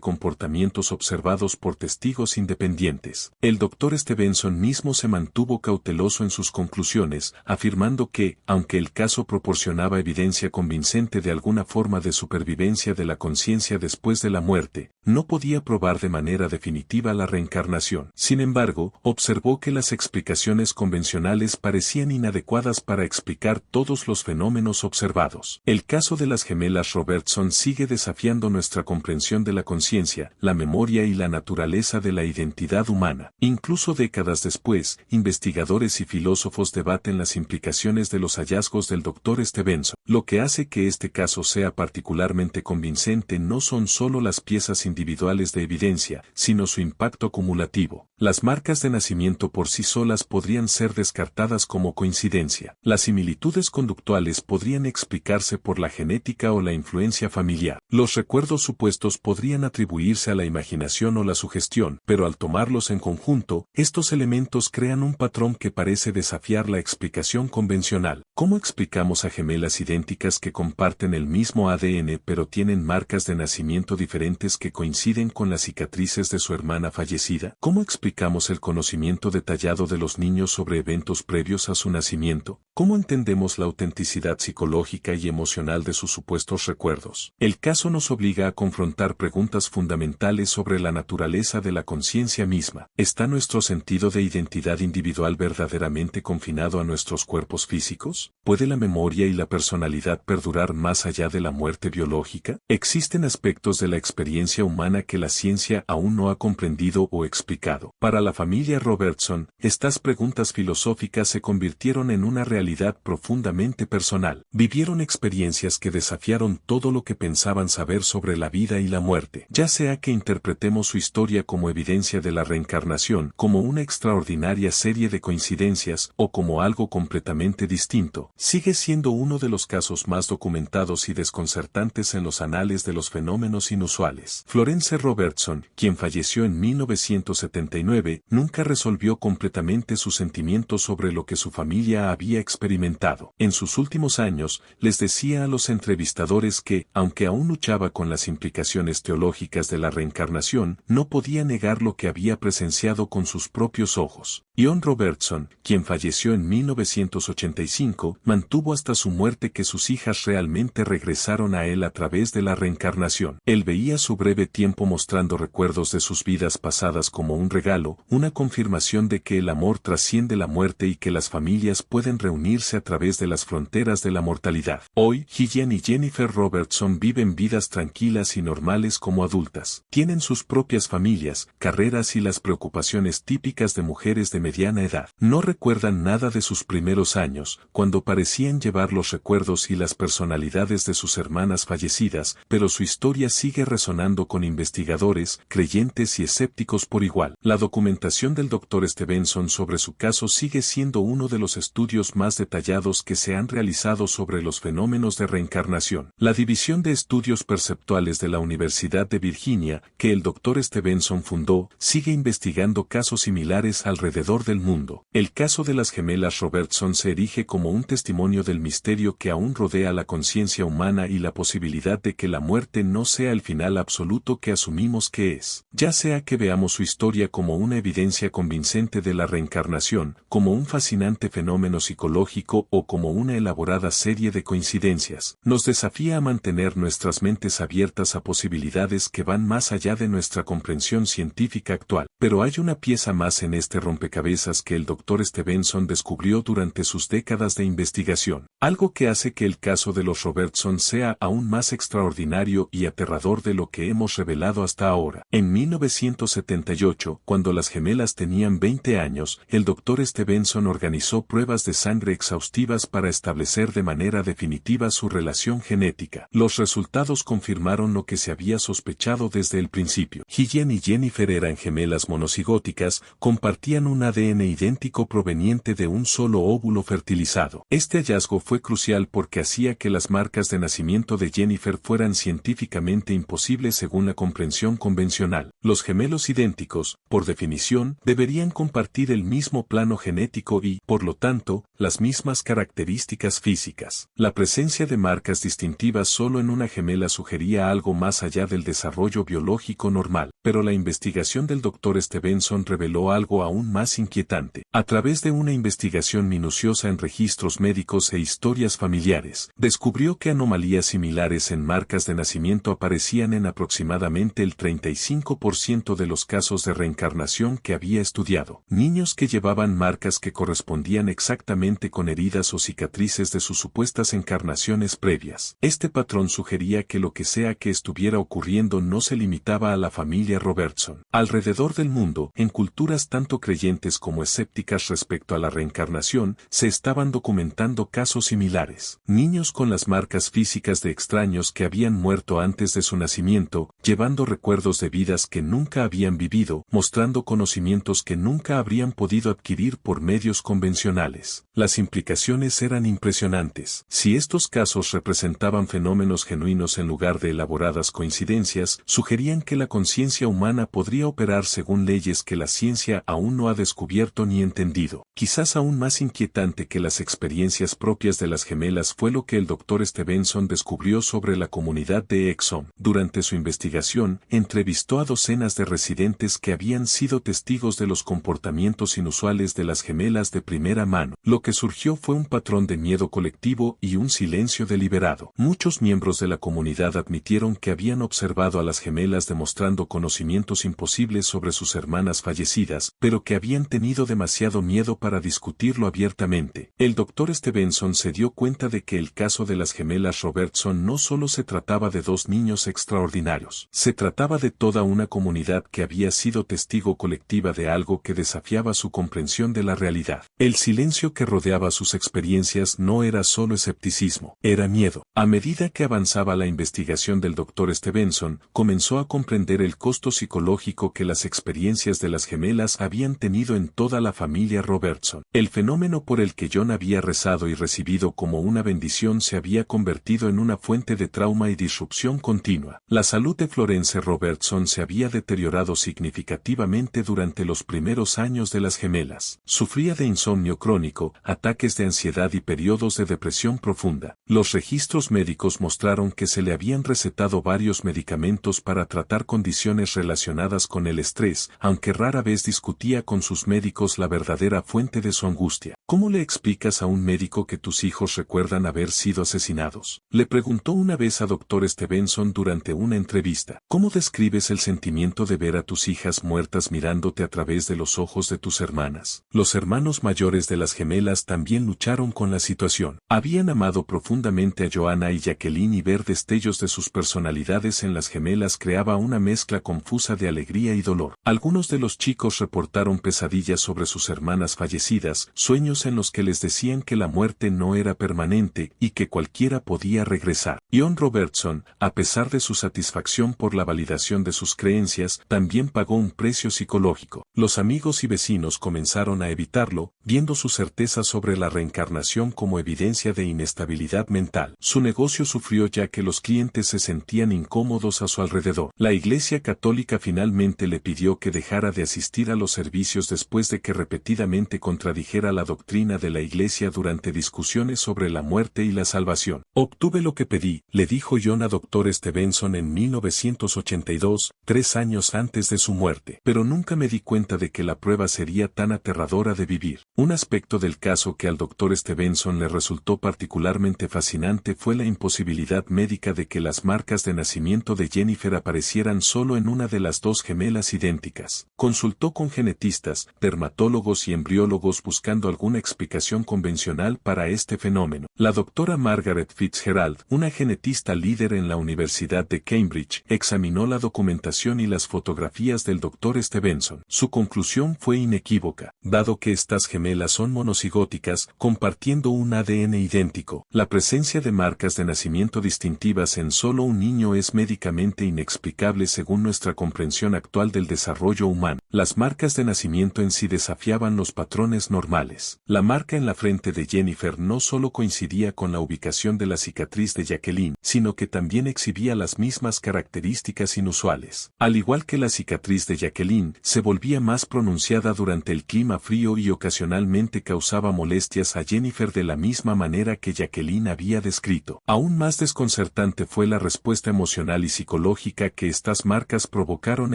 comportamientos observados por testigos independientes. El Dr. Stevenson mismo se mantuvo cauteloso en sus conclusiones, afirmando que, aunque el caso proporcionaba evidencia convincente de alguna forma de supervivencia de la conciencia después de la muerte, no podía probar de manera definitiva la reencarnación. Sin embargo, observó que las explicaciones convencionales parecían inadecuadas para explicar todos los fenómenos observados. El caso de las gemelas Robertson sigue desafiando nuestra comprensión de la conciencia, la memoria y la naturaleza de la identidad humana. Incluso décadas después, investigadores y filósofos debaten las implicaciones de los hallazgos del Dr. Stevenson. Lo que hace que este caso sea particularmente convincente no son solo las piezas individuales de evidencia, sino su impacto acumulativo. Las marcas de nacimiento por sí solas podrían ser descartadas como coincidencia. Las similitudes conductuales podrían explicarse por la genética o la influencia familiar. Los recuerdos supuestos podrían atribuirse a la imaginación o la sugestión, pero al tomarlos en conjunto, estos elementos crean un patrón que parece desafiar la explicación convencional. ¿Cómo explicamos a gemelas idénticas que comparten el mismo ADN pero tienen marcas de nacimiento diferentes que coinciden con las cicatrices de su hermana fallecida? ¿Cómo explicamos el conocimiento detallado de los niños sobre eventos previos a su nacimiento? ¿Cómo entendemos la autenticidad psicológica y emocional de sus supuestos recuerdos? El caso nos obliga a confrontar preguntas fundamentales sobre la naturaleza de la conciencia misma. ¿Está nuestro sentido de identidad individual verdaderamente confinado a nuestros cuerpos físicos? ¿Puede la memoria y la personalidad perdurar más allá de la muerte biológica? ¿Existen aspectos de la experiencia humana que la ciencia aún no ha comprendido o explicado? Para la familia Robertson, estas preguntas filosóficas se convirtieron en una realidad profundamente personal. Vivieron experiencias que desafiaron todo lo que pensaban saber sobre la vida y la muerte. Ya sea que interpretemos su historia como evidencia de la reencarnación, como una extraordinaria serie de coincidencias, o como algo completamente distinto, sigue siendo uno de los casos más documentados y desconcertantes en los anales de los fenómenos inusuales. Florence Robertson, quien falleció en 1979, nunca resolvió completamente sus sentimientos sobre lo que su familia había experimentado. En sus últimos años, les decía a los entrevistadores que, aunque aún luchaba con las implicaciones teológicas de la reencarnación, no podía negar lo que había presenciado con sus propios ojos. John Robertson, quien falleció en 1985, mantuvo hasta su muerte que sus hijas realmente regresaron a él a través de la reencarnación. Él veía su breve tiempo mostrando recuerdos de sus vidas pasadas como un regalo, una confirmación de que el amor trasciende la muerte y que las familias pueden reunirse a través de las fronteras de la mortalidad. Hoy, Gillian y Jennifer Robertson viven vidas tranquilas y normales como adultas. Tienen sus propias familias, carreras y las preocupaciones típicas de mujeres de mediana edad. No recuerdan nada de sus primeros años, cuando parecían llevar los recuerdos y las personalidades de sus hermanas fallecidas, pero su historia sigue resonando con investigadores, creyentes y escépticos por igual. La documentación del Dr. Stevenson sobre su caso sigue siendo uno de los estudios más detallados que se han realizado sobre los fenómenos de reencarnación. La División de Estudios Perceptuales de la Universidad de Virginia, que el Dr. Stevenson fundó, sigue investigando casos similares alrededor del mundo. El caso de las gemelas Robertson se erige como un testimonio del misterio que aún rodea la conciencia humana y la posibilidad de que la muerte no sea el final absoluto que asumimos que es. Ya sea que veamos su historia como una evidencia convincente de la reencarnación, como un fascinante fenómeno psicológico o como una elaborada serie de coincidencias, nos desafía a mantener nuestras mentes abiertas a posibilidades que van más allá de nuestra comprensión científica actual. Pero hay una pieza más en este rompecabezas que el Dr. Stevenson descubrió durante sus décadas de investigación, algo que hace que el caso de los Robertson sea aún más extraordinario y aterrador de lo que hemos revelado hasta ahora. En 1978, cuando las gemelas tenían 20 años, el Dr. Stevenson organizó pruebas de sangre exhaustivas para establecer de manera definitiva su relación genética. Los resultados confirmaron lo que se había sospechado desde el principio. Gillian y Jennifer eran gemelas monocigóticas, compartían un ADN idéntico proveniente de un solo óvulo fertilizado. Este hallazgo fue crucial porque hacía que las marcas de nacimiento de Jennifer fueran científicamente imposibles según la comprensión convencional. Los gemelos idénticos, por definición, deberían compartir el mismo plano genético y, por lo tanto, las mismas características físicas. La presencia de marcas distintivas solo en una gemela sugería algo más allá del desarrollo biológico normal, pero la investigación del Dr. Stevenson reveló algo aún más inquietante. A través de una investigación minuciosa en registros médicos e historias familiares, descubrió que anomalías similares en marcas de nacimiento aparecían en aproximadamente el 35% de los casos de reencarnación que había estudiado. Niños que llevaban marcas que correspondían exactamente con heridas o cicatrices de sus supuestas encarnaciones previas. Este patrón sugería que lo que sea que estuviera ocurriendo no se limitaba a la familia Robertson. Alrededor del mundo, en culturas tanto creyentes como escépticas respecto a la reencarnación, se estaban documentando casos similares. Niños con las marcas físicas de extraños que habían muerto antes de su nacimiento, llevando recuerdos de vidas que nunca habían vivido, mostrando conocimientos que nunca habrían podido adquirir por medios convencionales. Las implicaciones eran impresionantes. Si estos casos representaban fenómenos genuinos en lugar de elaboradas coincidencias, sugerían que la conciencia humana podría operar según leyes que la ciencia aún no ha descubierto ni entendido. Quizás aún más inquietante que las experiencias propias de las gemelas fue lo que el Dr. Stevenson descubrió sobre la comunidad de Exum. Durante su investigación, entrevistó a docenas de residentes que habían sido testigos de los comportamientos inusuales de las gemelas de primera mano. Lo que surgió fue un patrón de miedo colectivo y un silencio deliberado. Muchos miembros de la comunidad admitieron que habían observado a las gemelas demostrando conocimientos imposibles sobre sus hermanas fallecidas, pero que habían tenido demasiado miedo para discutirlo abiertamente. El Dr. Stevenson se dio cuenta de que el caso de las gemelas Robertson no solo se trataba de dos niños extraordinarios, se trataba de toda una comunidad que había sido testigo colectiva de algo que desafiaba su comprensión de la realidad. El silencio que rodeaba sus experiencias no era solo escepticismo, era miedo. A medida que avanzaba la investigación del Dr. Stevenson, comenzó a comprender el costo psicológico que las experiencias de las gemelas habían tenido en toda la familia Robertson. El fenómeno por el que John había rezado y recibido como una bendición se había convertido en una fuente de trauma y disrupción continua. La salud de Florence Robertson se había deteriorado significativamente durante los primeros años de las gemelas. Sufría de insomnio crónico, ataques de ansiedad y periodos de depresión profunda. Los registros médicos mostraron que se le habían recetado varios medicamentos para tratar condiciones relacionadas con el estrés, aunque rara vez discutía con sus médicos la verdadera fuente de su angustia. ¿Cómo le explicas a un médico que tus hijos recuerdan haber sido asesinados? Le preguntó una vez a Dr. Stevenson durante una entrevista. ¿Cómo describes el sentimiento de ver a tus hijas muertas mirándote a través de los ojos de tus hermanas? Los hermanos mayores de las gemelas también lucharon con la situación. Habían amado profundamente a Joanna y Jacqueline y ver destellos de sus personalidades en las gemelas creaba una mezcla confusa de alegría y dolor. Algunos de los chicos reportaron pesadillas sobre sus sus hermanas fallecidas, sueños en los que les decían que la muerte no era permanente y que cualquiera podía regresar. John Robertson, a pesar de su satisfacción por la validación de sus creencias, también pagó un precio psicológico. Los amigos y vecinos comenzaron a evitarlo, viendo su certeza sobre la reencarnación como evidencia de inestabilidad mental. Su negocio sufrió ya que los clientes se sentían incómodos a su alrededor. La Iglesia Católica finalmente le pidió que dejara de asistir a los servicios después de que repetidamente contradijera la doctrina de la Iglesia durante discusiones sobre la muerte y la salvación. Obtuve lo que pedí, le dijo John a Dr. Stevenson en 1982, 3 años antes de su muerte. Pero nunca me di cuenta de que la prueba sería tan aterradora de vivir. Un aspecto del caso que al Dr. Stevenson le resultó particularmente fascinante fue la imposibilidad médica de que las marcas de nacimiento de Jennifer aparecieran solo en una de las dos gemelas idénticas. Consultó con genetistas, dermatólogos y embriólogos buscando alguna explicación convencional para este fenómeno. La doctora Margaret Fitzgerald, una genetista líder en la Universidad de Cambridge, examinó la documentación y las fotografías del Dr. Stevenson. Su conclusión fue inequívoca. Dado que estas gemelas son monocigóticas, compartiendo un ADN idéntico, la presencia de marcas de nacimiento distintivas en solo un niño es médicamente inexplicable según nuestra comprensión actual del desarrollo humano. Las marcas de nacimiento en sí desafiaban los patrones normales. La marca en la frente de Jennifer no solo coincidía con la ubicación de la cicatriz de Jacqueline, sino que también exhibía las mismas características inusuales. Al igual que la cicatriz de Jacqueline, se volvía más pronunciada durante el clima frío y ocasionalmente causaba molestias a Jennifer de la misma manera que Jacqueline había descrito. Aún más desconcertante fue la respuesta emocional y psicológica que estas marcas provocaron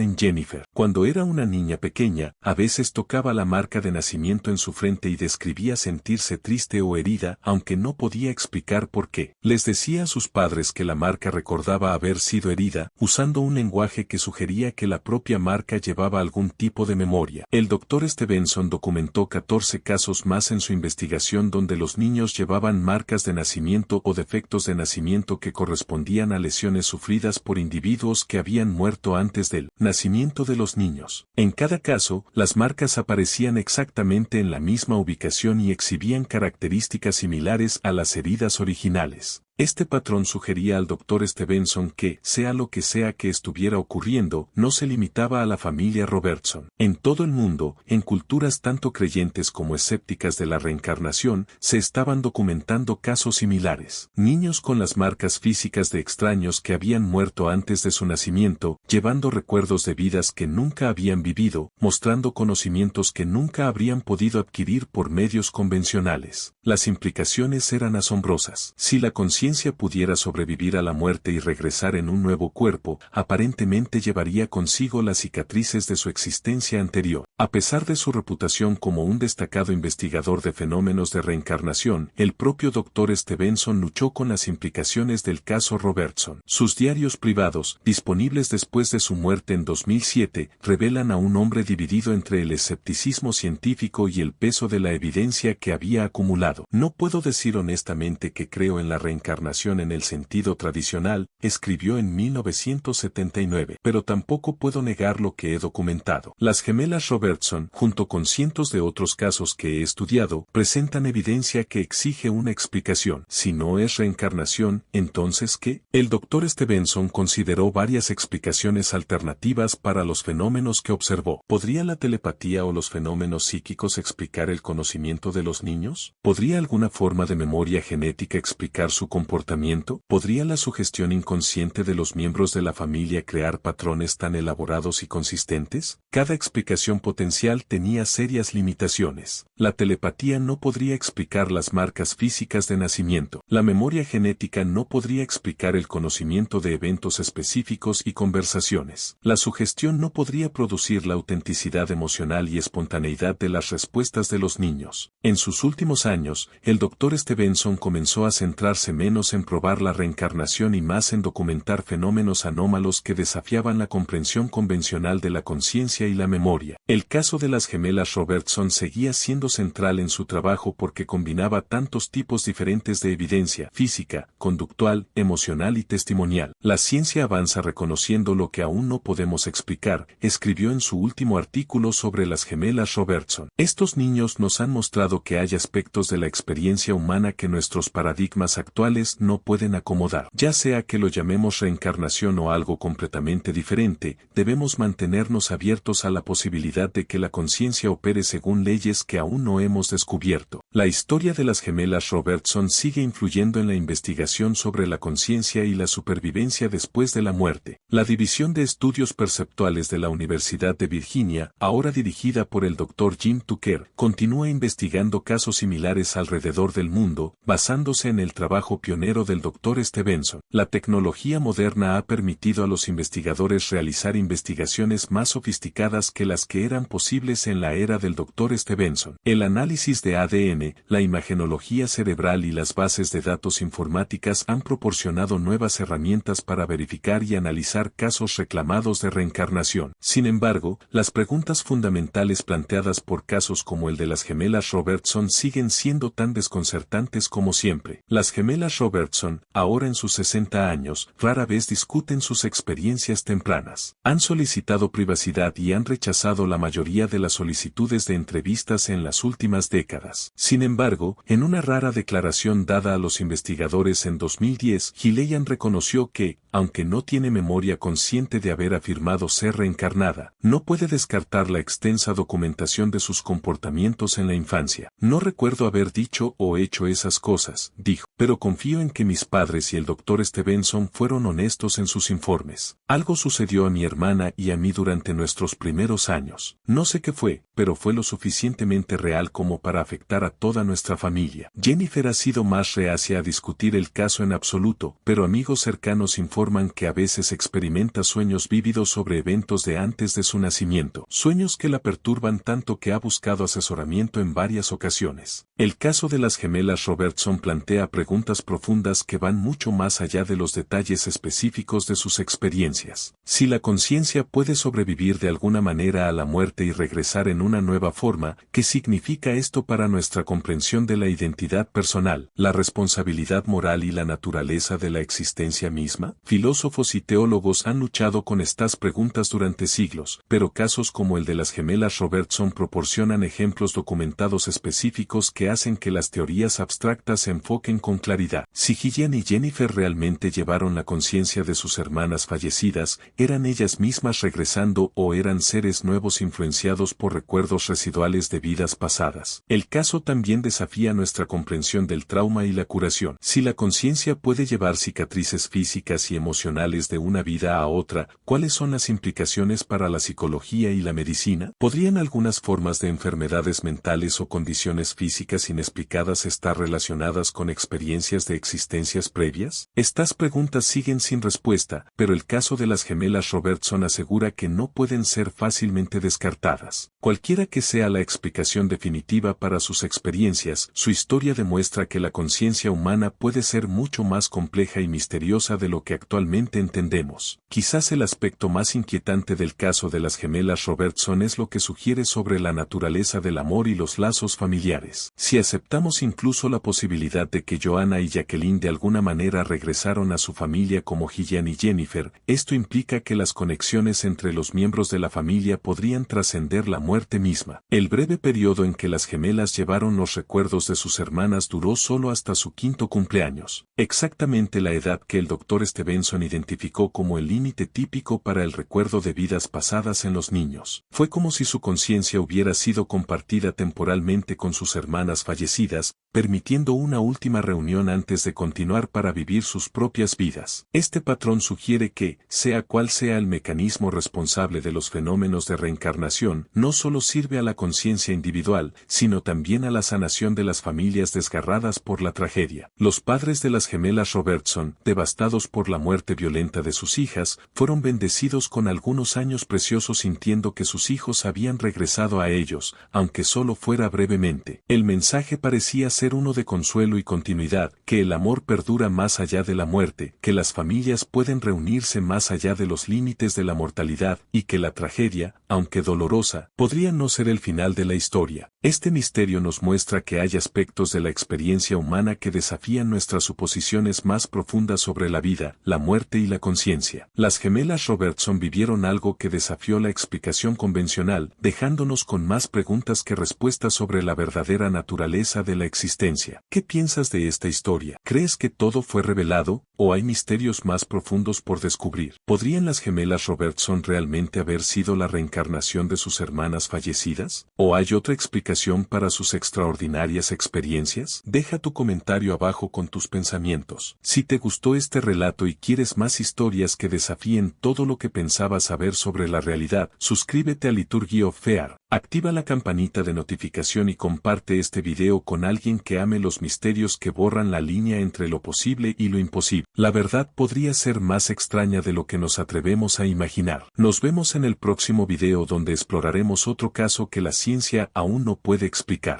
en Jennifer. Cuando era una niña pequeña, a veces tocaba la marca de nacimiento en su frente y describía sentirse triste o herida, aunque no podía explicar por qué. Les decía a sus padres que la marca recordaba haber sido herida, usando un lenguaje que sugería que la propia marca llevaba algún tipo de memoria. El Dr. Stevenson documentó 14 casos más en su investigación donde los niños llevaban marcas de nacimiento o defectos de nacimiento que correspondían a lesiones sufridas por individuos que habían muerto antes del nacimiento de los niños. En cada caso, las marcas aparecían exactamente en la misma ubicación y exhibían características similares a las heridas originales. Este patrón sugería al Dr. Stevenson que, sea lo que sea que estuviera ocurriendo, no se limitaba a la familia Robertson. En todo el mundo, en culturas tanto creyentes como escépticas de la reencarnación, se estaban documentando casos similares. Niños con las marcas físicas de extraños que habían muerto antes de su nacimiento, llevando recuerdos de vidas que nunca habían vivido, mostrando conocimientos que nunca habrían podido adquirir por medios convencionales. Las implicaciones eran asombrosas. Si la conciencia pudiera sobrevivir a la muerte y regresar en un nuevo cuerpo, aparentemente llevaría consigo las cicatrices de su existencia anterior. A pesar de su reputación como un destacado investigador de fenómenos de reencarnación, el propio Dr. Stevenson luchó con las implicaciones del caso Robertson. Sus diarios privados, disponibles después de su muerte en 2007, revelan a un hombre dividido entre el escepticismo científico y el peso de la evidencia que había acumulado. No puedo decir honestamente que creo en la reencarnación en el sentido tradicional, escribió en 1979, pero tampoco puedo negar lo que he documentado. Las gemelas Robertson, junto con cientos de otros casos que he estudiado, presentan evidencia que exige una explicación. Si no es reencarnación, ¿entonces qué? El Dr. Stevenson consideró varias explicaciones alternativas para los fenómenos que observó. ¿Podría la telepatía o los fenómenos psíquicos explicar el conocimiento de los niños? ¿Podría alguna forma de memoria genética explicar su comportamiento? ¿Podría la sugestión inconsciente de los miembros de la familia crear patrones tan elaborados y consistentes? Cada explicación potencial tenía serias limitaciones. La telepatía no podría explicar las marcas físicas de nacimiento. La memoria genética no podría explicar el conocimiento de eventos específicos y conversaciones. La sugestión no podría producir la autenticidad emocional y espontaneidad de las respuestas de los niños. En sus últimos años, el Dr. Stevenson comenzó a centrarse menos menos en probar la reencarnación y más en documentar fenómenos anómalos que desafiaban la comprensión convencional de la conciencia y la memoria. El caso de las gemelas Robertson seguía siendo central en su trabajo porque combinaba tantos tipos diferentes de evidencia física, conductual, emocional y testimonial. La ciencia avanza reconociendo lo que aún no podemos explicar, escribió en su último artículo sobre las gemelas Robertson. Estos niños nos han mostrado que hay aspectos de la experiencia humana que nuestros paradigmas actuales no pueden acomodar. Ya sea que lo llamemos reencarnación o algo completamente diferente, debemos mantenernos abiertos a la posibilidad de que la conciencia opere según leyes que aún no hemos descubierto. La historia de las gemelas Robertson sigue influyendo en la investigación sobre la conciencia y la supervivencia después de la muerte. La División de Estudios Perceptuales de la Universidad de Virginia, ahora dirigida por el Dr. Jim Tucker, continúa investigando casos similares alrededor del mundo, basándose en el trabajo pionero del Dr. Stevenson. La tecnología moderna ha permitido a los investigadores realizar investigaciones más sofisticadas que las que eran posibles en la era del Dr. Stevenson. El análisis de ADN, la imagenología cerebral y las bases de datos informáticas han proporcionado nuevas herramientas para verificar y analizar casos reclamados de reencarnación. Sin embargo, las preguntas fundamentales planteadas por casos como el de las gemelas Robertson siguen siendo tan desconcertantes como siempre. Las gemelas Robertson, ahora en sus 60 años, rara vez discuten sus experiencias tempranas. Han solicitado privacidad y han rechazado la mayoría de las solicitudes de entrevistas en las últimas décadas. Sin embargo, en una rara declaración dada a los investigadores en 2010, Gillian reconoció que, aunque no tiene memoria consciente de haber afirmado ser reencarnada, no puede descartar la extensa documentación de sus comportamientos en la infancia. No recuerdo haber dicho o hecho esas cosas, dijo, pero confío en que mis padres y el Dr. Stevenson fueron honestos en sus informes. Algo sucedió a mi hermana y a mí durante nuestros primeros años. No sé qué fue, pero fue lo suficientemente real como para afectar a toda nuestra familia. Jennifer ha sido más reacia a discutir el caso en absoluto, pero amigos cercanos informan que a veces experimenta sueños vívidos sobre eventos de antes de su nacimiento, sueños que la perturban tanto que ha buscado asesoramiento en varias ocasiones. El caso de las gemelas Robertson plantea preguntas profundas que van mucho más allá de los detalles específicos de sus experiencias. Si la conciencia puede sobrevivir de alguna manera a la muerte y regresar en una nueva forma, ¿qué significa esto para nuestra comprensión de la identidad personal, la responsabilidad moral y la naturaleza de la existencia misma? Filósofos y teólogos han luchado con estas preguntas durante siglos, pero casos como el de las gemelas Robertson proporcionan ejemplos documentados específicos que hacen que las teorías abstractas se enfoquen con claridad. Si Gillian y Jennifer realmente llevaron la conciencia de sus hermanas fallecidas, ¿eran ellas mismas regresando o eran seres nuevos influenciados por recuerdos residuales de vidas pasadas? El caso también desafía nuestra comprensión del trauma y la curación. Si la conciencia puede llevar cicatrices físicas y emocionales de una vida a otra, ¿cuáles son las implicaciones para la psicología y la medicina? ¿Podrían algunas formas de enfermedades mentales o condiciones físicas inexplicadas estar relacionadas con experiencias de existencias previas? Estas preguntas siguen sin respuesta, pero el caso de las gemelas Robertson asegura que no pueden ser fácilmente descartadas. Cualquiera que sea la explicación definitiva para sus experiencias, su historia demuestra que la conciencia humana puede ser mucho más compleja y misteriosa de lo que actualmente entendemos. Quizás el aspecto más inquietante del caso de las gemelas Robertson es lo que sugiere sobre la naturaleza del amor y los lazos familiares. Si aceptamos incluso la posibilidad de que Joanna y Jacqueline de alguna manera regresaron a su familia como Gillian y Jennifer, esto implica que las conexiones entre los miembros de la familia podrían trascender la muerte misma. El breve periodo en que las gemelas llevaron los recuerdos de sus hermanas duró solo hasta su 5º cumpleaños, exactamente la edad que el Dr. Stevenson identificó como el límite típico para el recuerdo de vidas pasadas en los niños. Fue como si su conciencia hubiera sido compartida temporalmente con sus hermanas fallecidas, permitiendo una última reunión antes de continuar para vivir sus propias vidas. Este patrón sugiere que, sea cual sea el mecanismo responsable de los fenómenos de reencarnación, no solo sirve a la conciencia individual, sino también a la sanación de las familias desgarradas por la tragedia. Los padres de las gemelas Robertson, devastados por la muerte violenta de sus hijas, fueron bendecidos con algunos años preciosos sintiendo que sus hijos habían regresado a ellos, aunque solo fuera brevemente. El mensaje parecía ser uno de consuelo y continuidad, que que el amor perdura más allá de la muerte, que las familias pueden reunirse más allá de los límites de la mortalidad y que la tragedia, aunque dolorosa, podría no ser el final de la historia. Este misterio nos muestra que hay aspectos de la experiencia humana que desafían nuestras suposiciones más profundas sobre la vida, la muerte y la conciencia. Las gemelas Robertson vivieron algo que desafió la explicación convencional, dejándonos con más preguntas que respuestas sobre la verdadera naturaleza de la existencia. ¿Qué piensas de esta historia? ¿Crees que todo fue revelado, o hay misterios más profundos por descubrir? ¿Podrían las gemelas Robertson realmente haber sido la reencarnación de sus hermanas fallecidas? ¿O hay otra explicación para sus extraordinarias experiencias? Deja tu comentario abajo con tus pensamientos. Si te gustó este relato y quieres más historias que desafíen todo lo que pensabas saber sobre la realidad, suscríbete a Liturgy of Fear, activa la campanita de notificación y comparte este video con alguien que ame los misterios que borran la línea entre lo posible y lo imposible. La verdad podría ser más extraña de lo que nos atrevemos a imaginar. Nos vemos en el próximo video donde exploraremos otro caso que la ciencia aún no puede explicar.